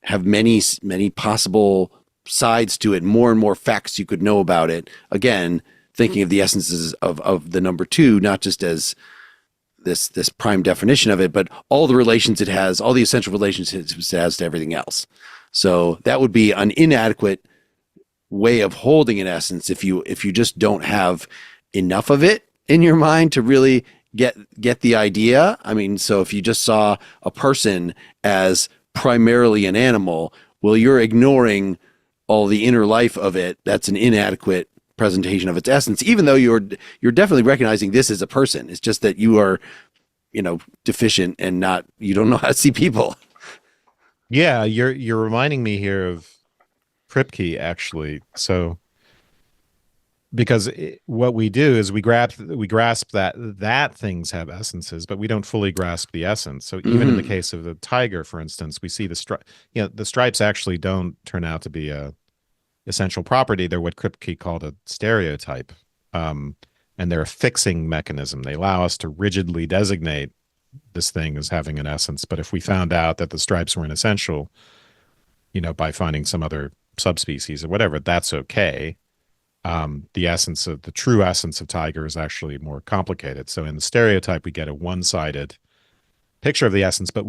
have many possible sides to it, more and more facts you could know about it. Again, thinking of the essences of the number two, not just as this prime definition of it, but all the relations it has, all the essential relationships it has to everything else. So that would be an inadequate way of holding an essence if you just don't have enough of it in your mind to really get the idea. I mean, so if you just saw a person as primarily an animal, well, you're ignoring all the inner life of it. That's an inadequate presentation of its essence, even though you're definitely recognizing this is a person. It's just that you are, deficient and you don't know how to see people. Yeah, you're reminding me here of Kripke, actually. So because what we do is we grasp that things have essences, but we don't fully grasp the essence. So even in the case of the tiger, for instance, we see the the stripes actually don't turn out to be a essential property. They're what Kripke called a stereotype, and they're a fixing mechanism. They allow us to rigidly designate this thing as having an essence. But if we found out that the stripes weren't essential, by finding some other subspecies or whatever, that's okay. The true essence of tiger is actually more complicated. So in the stereotype, we get a one-sided picture of the essence, but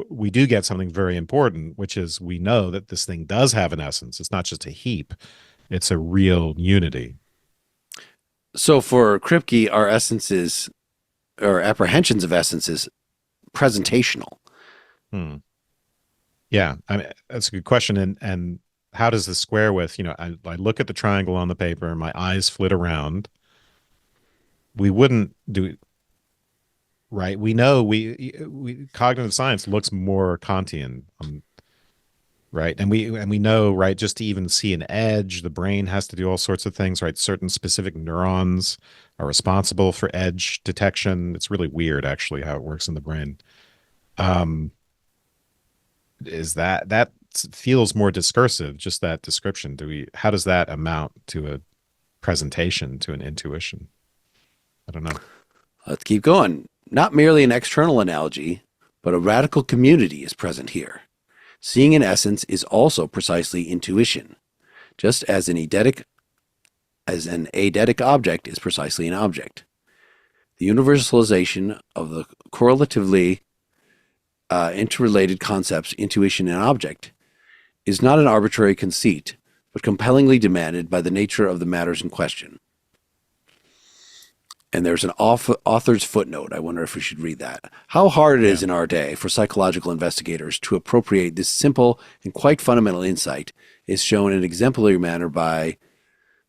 we do get something very important, which is we know that this thing does have an essence. It's not just a heap. It's a real unity. So for Kripke, our essences or apprehensions of essences presentational. Yeah, I mean, that's a good question. And how does this square with, I look at the triangle on the paper and my eyes flit around. We wouldn't do right. We know we cognitive science looks more Kantian, right? And we know, right, just to even see an edge, the brain has to do all sorts of things, right? Certain specific neurons are responsible for edge detection. It's really weird, actually, how it works in the brain. Is that feels more discursive, just that description. How does that amount to a presentation, to an intuition? I don't know. Let's keep going. Not merely an external analogy, but a radical community is present here. Seeing in essence is also precisely intuition, just as an eidetic object is precisely an object. The universalization of the correlatively interrelated concepts, intuition and object, is not an arbitrary conceit, but compellingly demanded by the nature of the matters in question. And there's an author's footnote. I wonder if we should read that. How hard it is in our day for psychological investigators to appropriate this simple and quite fundamental insight is shown in an exemplary manner by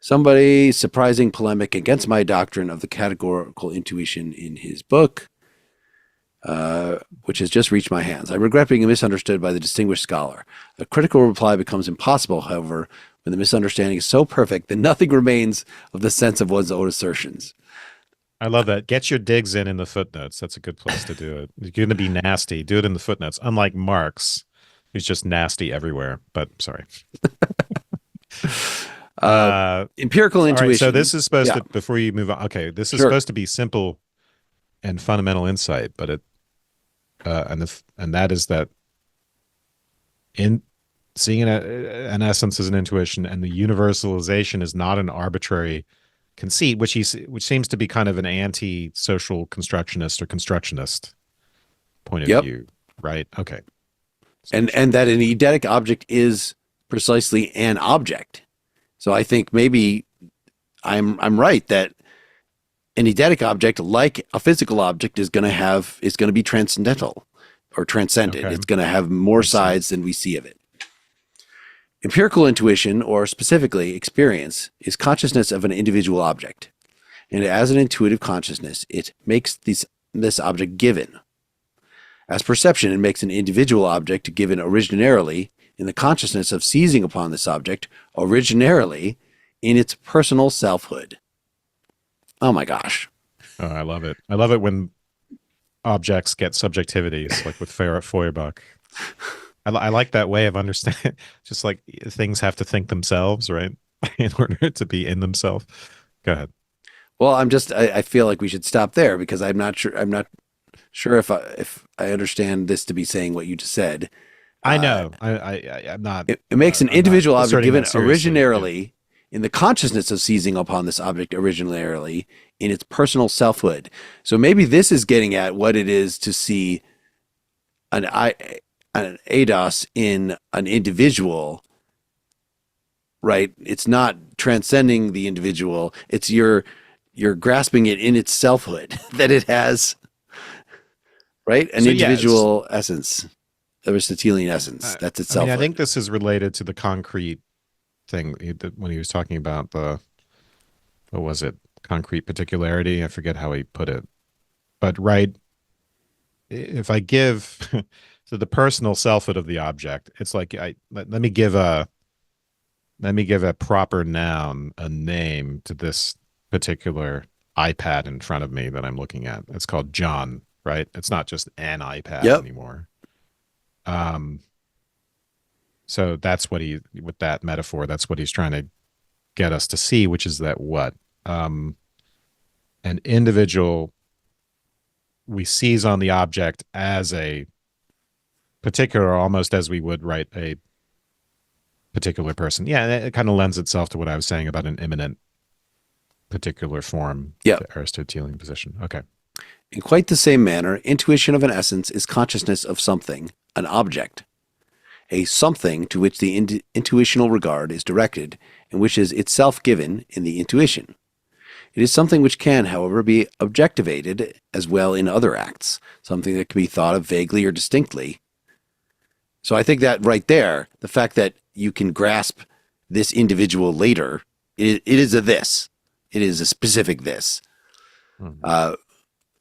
somebody surprising polemic against my doctrine of the categorical intuition in his book, which has just reached my hands. I regret being misunderstood by the distinguished scholar. A critical reply becomes impossible, however, when the misunderstanding is so perfect that nothing remains of the sense of one's own assertions. I love that. Get your digs in the footnotes. That's a good place to do it. You're going to be nasty. Do it in the footnotes. Unlike Marx, who's just nasty everywhere. But sorry. Empirical intuition. All right, so this is supposed Yeah. to, before you move on, okay, this is Sure. supposed to be simple and fundamental insight, but it, and that is that in seeing an essence as an intuition, and the universalization is not an arbitrary conceit, which seems to be kind of an anti-social constructionist or constructionist point of Yep. view, right? Okay. And that an eidetic object is precisely an object. So I think maybe I'm right that an eidetic object, like a physical object, is going to be transcendental or transcendent. Okay. It's going to have more sides than we see of it. Empirical intuition, or specifically experience, is consciousness of an individual object. And as an intuitive consciousness, it makes this object given. As perception, it makes an individual object given originarily in the consciousness of seizing upon this object originarily in its personal selfhood. Oh my gosh. Oh, I love it. I love it when objects get subjectivities, like with Feuerbach. I like that way of understanding. Just like things have to think themselves, right? In order to be in themselves. Go ahead. Well, I feel like we should stop there because I'm not sure if I understand this to be saying what you just said. I know. I'm not. It makes an individual object asserting given that seriously. originarily in the consciousness of seizing upon this object originarily in its personal selfhood. So maybe this is getting at what it is to see an eidos in an individual, right? It's not transcending the individual. It's you're grasping it in its selfhood that it has, right? An individual essence, Aristotelian essence. That's its selfhood. I think this is related to the concrete thing when he was talking about what was it? Concrete particularity. I forget how he put it, but right. If I give to the personal selfhood of the object, it's like let me give a proper noun, a name to this particular iPad in front of me that I'm looking at. It's called John, right? It's not just an iPad anymore. So that's with that metaphor, that's what he's trying to get us to see, which is that an individual we seize on the object as a particular, almost as we would write a particular person. Yeah, it kind of lends itself to what I was saying about an immanent particular form, the Aristotelian position. Okay. In quite the same manner, intuition of an essence is consciousness of something, an object, a something to which the intuitional regard is directed and which is itself given in the intuition. It is something which can, however, be objectivated as well in other acts, something that can be thought of vaguely or distinctly. So I think that right there, the fact that you can grasp this individual later, it is a this. It is a specific this,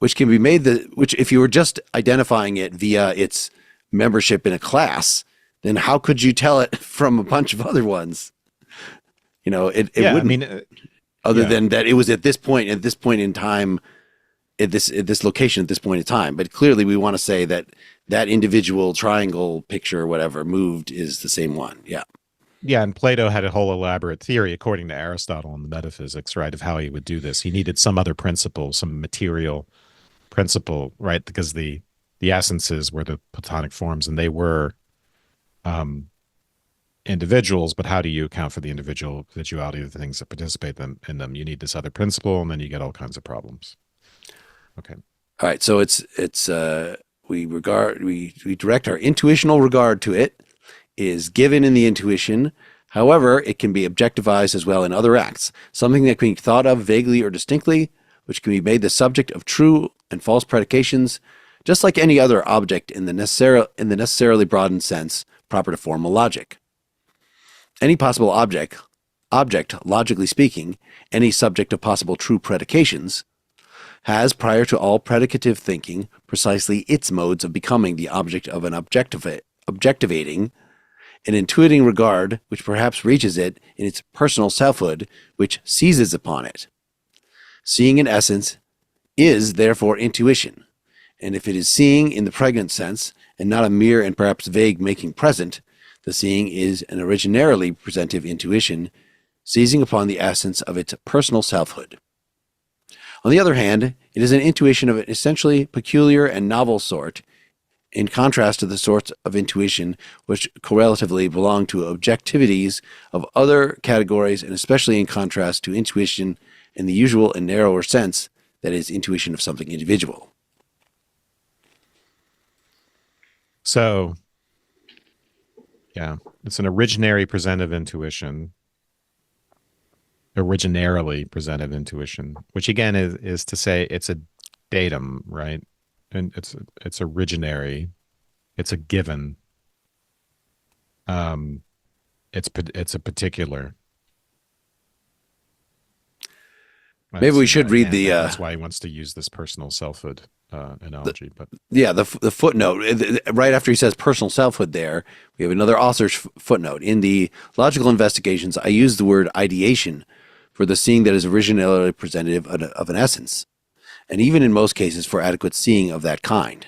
which can be made which if you were just identifying it via its membership in a class, then how could you tell it from a bunch of other ones? You know, it wouldn't. I mean, other than that, it was at this point in time, at this location at this point in time. But clearly, we want to say that individual triangle picture or whatever moved is the same one. Yeah. Yeah, and Plato had a whole elaborate theory, according to Aristotle in the Metaphysics, right, of how he would do this. He needed some other principle, some material principle, right, because the essences were the Platonic forms, and they were individuals, but how do you account for the individuality of the things that participate in them? You need this other principle, and then you get all kinds of problems. Okay. All right, so it's we direct our intuitional regard to it, is given in the intuition. However, it can be objectivized as well in other acts, something that can be thought of vaguely or distinctly, which can be made the subject of true and false predications, just like any other object in the necessarily broadened sense proper to formal logic. Any possible object, logically speaking, any subject of possible true predications, has, prior to all predicative thinking, precisely its modes of becoming the object of an objectivating, an intuiting regard which perhaps reaches it in its personal selfhood, which seizes upon it. Seeing in essence is therefore intuition, and if it is seeing in the pregnant sense, and not a mere and perhaps vague making present, the seeing is an originarily presentive intuition, seizing upon the essence of its personal selfhood. On the other hand, it is an intuition of an essentially peculiar and novel sort, in contrast to the sorts of intuition which correlatively belong to objectivities of other categories, and especially in contrast to intuition in the usual and narrower sense, that is, intuition of something individual. So, yeah, it's an originarily presentive intuition, which again is to say it's a datum, right? And it's originary, it's a given, it's a particular. Maybe we should read the. That's why he wants to use this personal selfhood analogy. But yeah, the footnote right after he says personal selfhood. There we have another author's footnote. In the logical investigations, I use the word ideation for the seeing that is originally representative of an essence, and even in most cases for adequate seeing of that kind.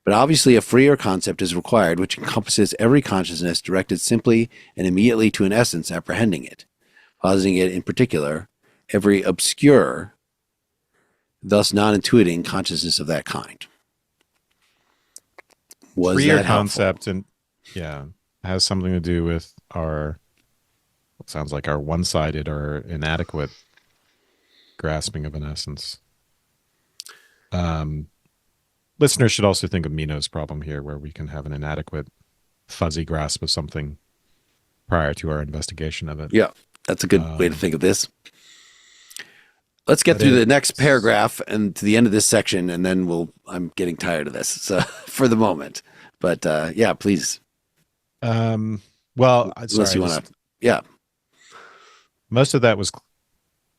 But obviously a freer concept is required which encompasses every consciousness directed simply and immediately to an essence apprehending it, positing it in particular, every obscure, thus non-intuiting consciousness of that kind. Was freer that concept helpful? and has something to do with our, what sounds like our one-sided or inadequate grasping of an essence. Listeners should also think of Mino's problem here, where we can have an inadequate, fuzzy grasp of something prior to our investigation of it. Yeah, that's a good way to think of this. Let's get through the next paragraph and to the end of this section, and then I'm getting tired of this for the moment. But yeah, please. Well, Unless you want to, yeah. Most of that was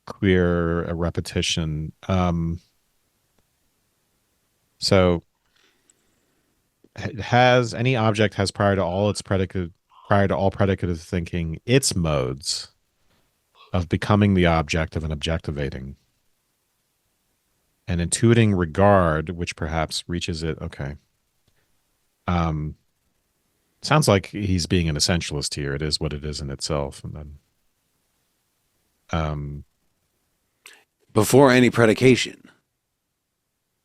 clear, a repetition. So has any object has prior to all predicative thinking its modes of becoming the object of an objectivating, an intuiting regard which perhaps reaches it. Okay. Sounds like he's being an essentialist here. It is what it is in itself. And then before any predication.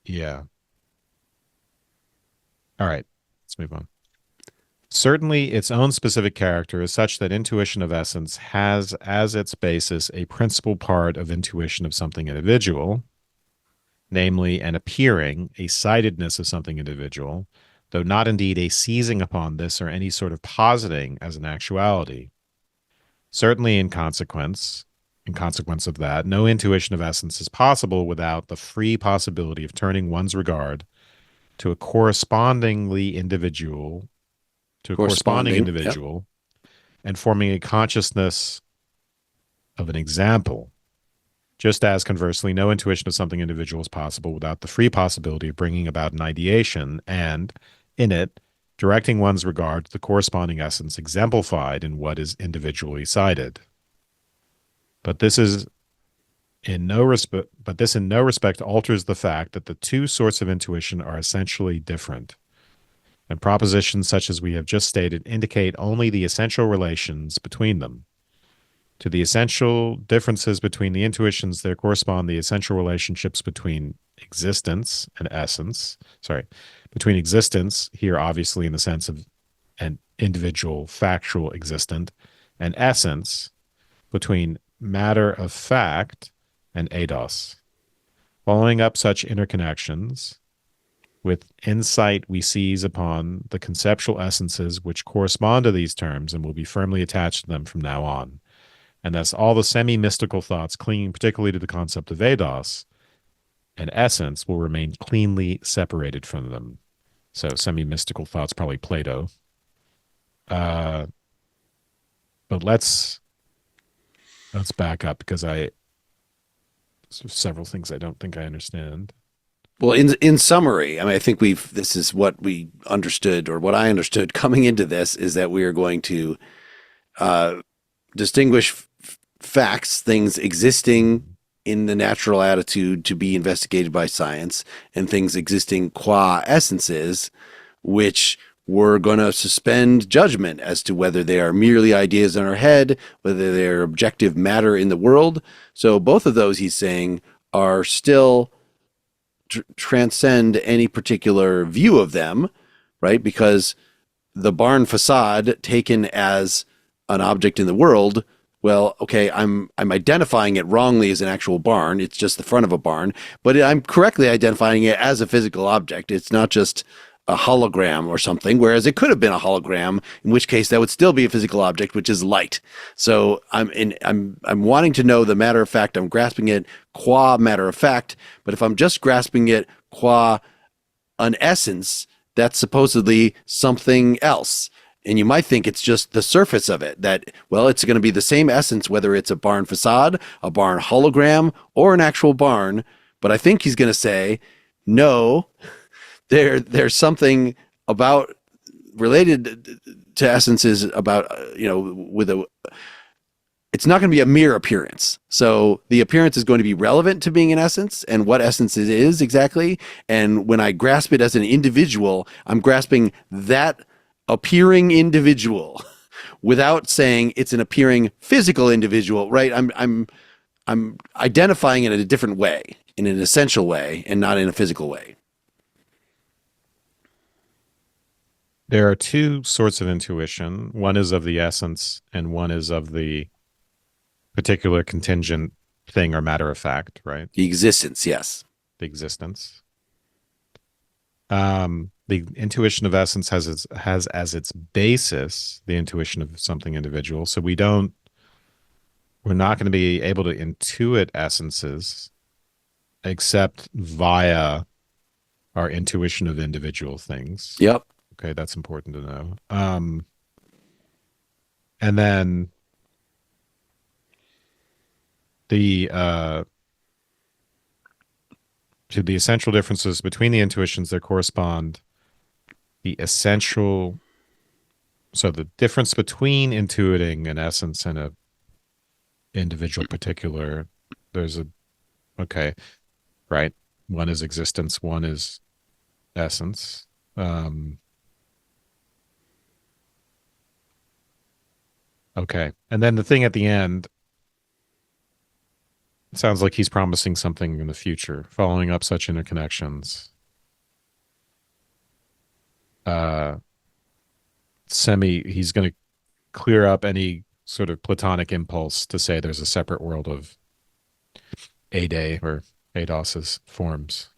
Yeah. All right, let's move on. Certainly, its own specific character is such that intuition of essence has as its basis a principal part of intuition of something individual, namely an appearing, a sightedness of something individual, though not indeed a seizing upon this or any sort of positing as an actuality. Certainly, in consequence of that, no intuition of essence is possible without the free possibility of turning one's regard to a corresponding individual, Yep. and forming a consciousness of an example, just as conversely, no intuition of something individual is possible without the free possibility of bringing about an ideation and, in it, directing one's regard to the corresponding essence exemplified in what is individually cited. But this in no respect alters the fact that the two sorts of intuition are essentially different, and propositions such as we have just stated indicate only the essential relations between them. To the essential differences between the intuitions there correspond the essential relationships between existence and essence. Between existence, here obviously in the sense of an individual factual existent, and essence, between matter of fact and eidos. Following up such interconnections, with insight we seize upon the conceptual essences which correspond to these terms and will be firmly attached to them from now on. And thus all the semi-mystical thoughts clinging particularly to the concept of eidos and essence will remain cleanly separated from them. So semi-mystical thoughts, probably Plato. But let's back up, because several things I don't think I understand. Well, in summary, I mean, I think this is what we understood, or what I understood coming into this, is that we are going to distinguish facts, things existing in the natural attitude to be investigated by science, and things existing qua essences, which we're going to suspend judgment as to whether they are merely ideas in our head, whether they're objective matter in the world. So both of those, he's saying, are still transcend any particular view of them, right? Because the barn facade taken as an object in the world, well, okay, I'm identifying it wrongly as an actual barn. It's just the front of a barn, but I'm correctly identifying it as a physical object. It's not just a hologram or something, whereas it could have been a hologram, in which case that would still be a physical object, which is light. So I'm wanting to know the matter of fact. I'm grasping it qua matter of fact, but if I'm just grasping it qua an essence, that's supposedly something else. And you might think it's just the surface of it, that, well, it's going to be the same essence, whether it's a barn facade, a barn hologram, or an actual barn. But I think he's going to say, no, there's something about related to essences about, it's not going to be a mere appearance. So the appearance is going to be relevant to being an essence and what essence it is exactly. And when I grasp it as an individual, I'm grasping that appearing individual without saying it's an appearing physical individual, right? I'm identifying it in a different way, in an essential way, and not in a physical way. There are two sorts of intuition. One is of the essence, and one is of the particular contingent thing or matter of fact, right? The existence, yes. The existence. The intuition of essence has as its basis the intuition of something individual. So we're not going to be able to intuit essences except via our intuition of individual things. Yep. Okay, that's important to know. And then to the essential differences between the intuitions, there correspond the essential. So the difference between intuiting an essence and a individual particular, okay, right? One is existence, one is essence. Okay. And then the thing at the end, it sounds like he's promising something in the future, following up such interconnections. He's going to clear up any sort of Platonic impulse to say there's a separate world of Ade or Ados's forms,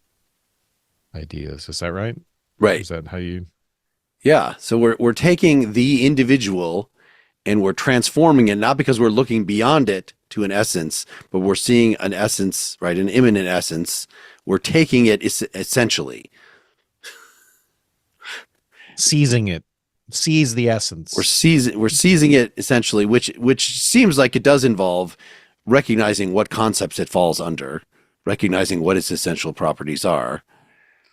ideas. Is that right? Right. Is that how you? Yeah. So we're taking the individual and we're transforming it, not because we're looking beyond it to an essence, but we're seeing an essence, right? An immanent essence. We're taking it essentially. Seizing it. Seize the essence. We're seizing it essentially, which seems like it does involve recognizing what concepts it falls under, recognizing what its essential properties are.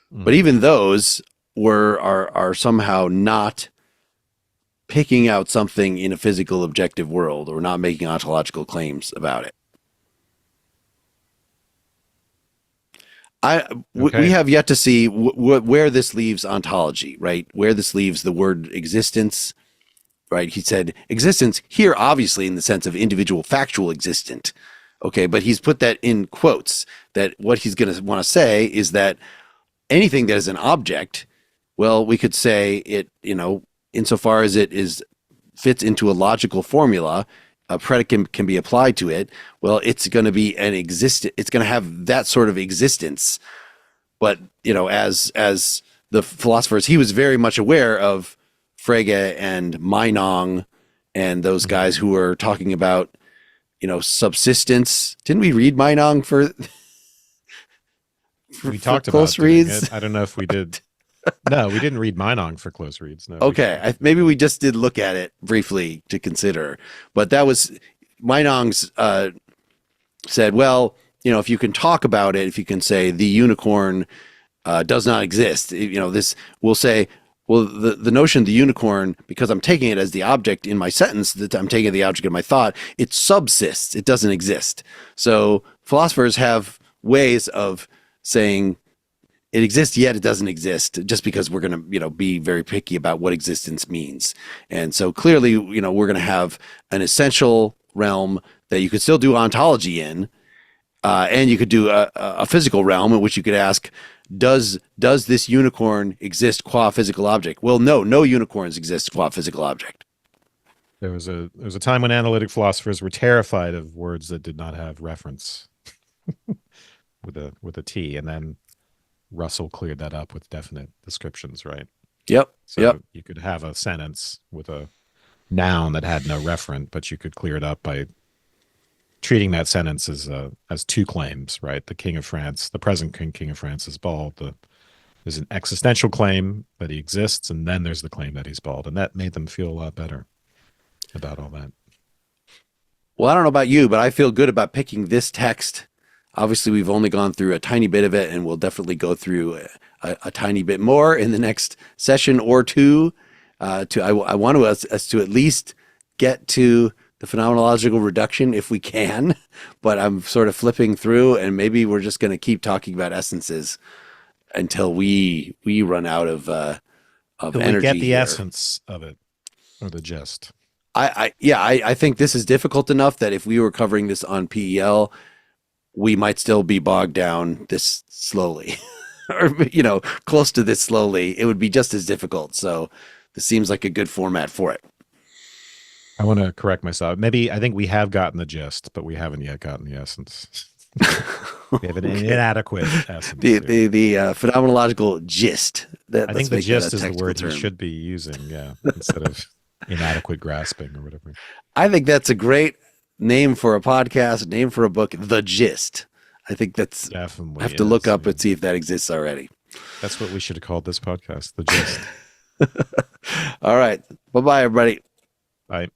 But even those are somehow not picking out something in a physical objective world, or not making ontological claims about it. We have yet to see where this leaves ontology, right? Where this leaves the word existence, right? He said existence here, obviously in the sense of individual factual existent. Okay, but he's put that in quotes, that what he's going to want to say is that anything that is an object, well, we could say it, insofar as it fits into a logical formula, a predicate can be applied to it. Well, it's going to be it's going to have that sort of existence. But, as the philosophers, he was very much aware of Frege and Meinong and those guys who were talking about, subsistence. Didn't we read Meinong for we talked about Closereads? I don't know if we did. No, we didn't read Meinong for Closereads. No. Okay, maybe we just did look at it briefly to consider, but that was Meinong's said. Well, if you can talk about it, if you can say the unicorn does not exist, this will say, well, the notion of the unicorn, because I'm taking it as the object in my sentence, that I'm taking the object in my thought, it subsists, it doesn't exist. So philosophers have ways of saying it exists, yet it doesn't exist, just because we're going to, be very picky about what existence means. And so clearly, we're going to have an essential realm that you could still do ontology in, and you could do a physical realm in which you could ask, does this unicorn exist qua physical object? Well, no unicorns exist qua physical object. There was a time when analytic philosophers were terrified of words that did not have reference with a T, and then Russell cleared that up with definite descriptions, right? Yep. So you could have a sentence with a noun that had no referent, but you could clear it up by treating that sentence as two claims, right? The King of France, the present King of France is bald. There's an existential claim that he exists, and then there's the claim that he's bald, and that made them feel a lot better about all that. Well, I don't know about you, but I feel good about picking this text. Obviously, we've only gone through a tiny bit of it, and we'll definitely go through a tiny bit more in the next session or two. I want us to at least get to the phenomenological reduction if we can, but I'm sort of flipping through, and maybe we're just going to keep talking about essences until we run out of energy. We get the here. essence of it, or the gist. I think this is difficult enough that if we were covering this on PEL, we might still be bogged down this slowly, or close to this slowly. It would be just as difficult. So this seems like a good format for it. I want to correct myself. I think we have gotten the gist, but we haven't yet gotten the essence. We have an inadequate essence. The phenomenological gist. I think the gist is the word you should be using, instead of inadequate grasping or whatever. I think that's a great name for a podcast, name for a book, The Gist. I think that's definitely. I have to look up and see if that exists already. That's what we should have called this podcast, The Gist. All right. Bye-bye, everybody. Bye.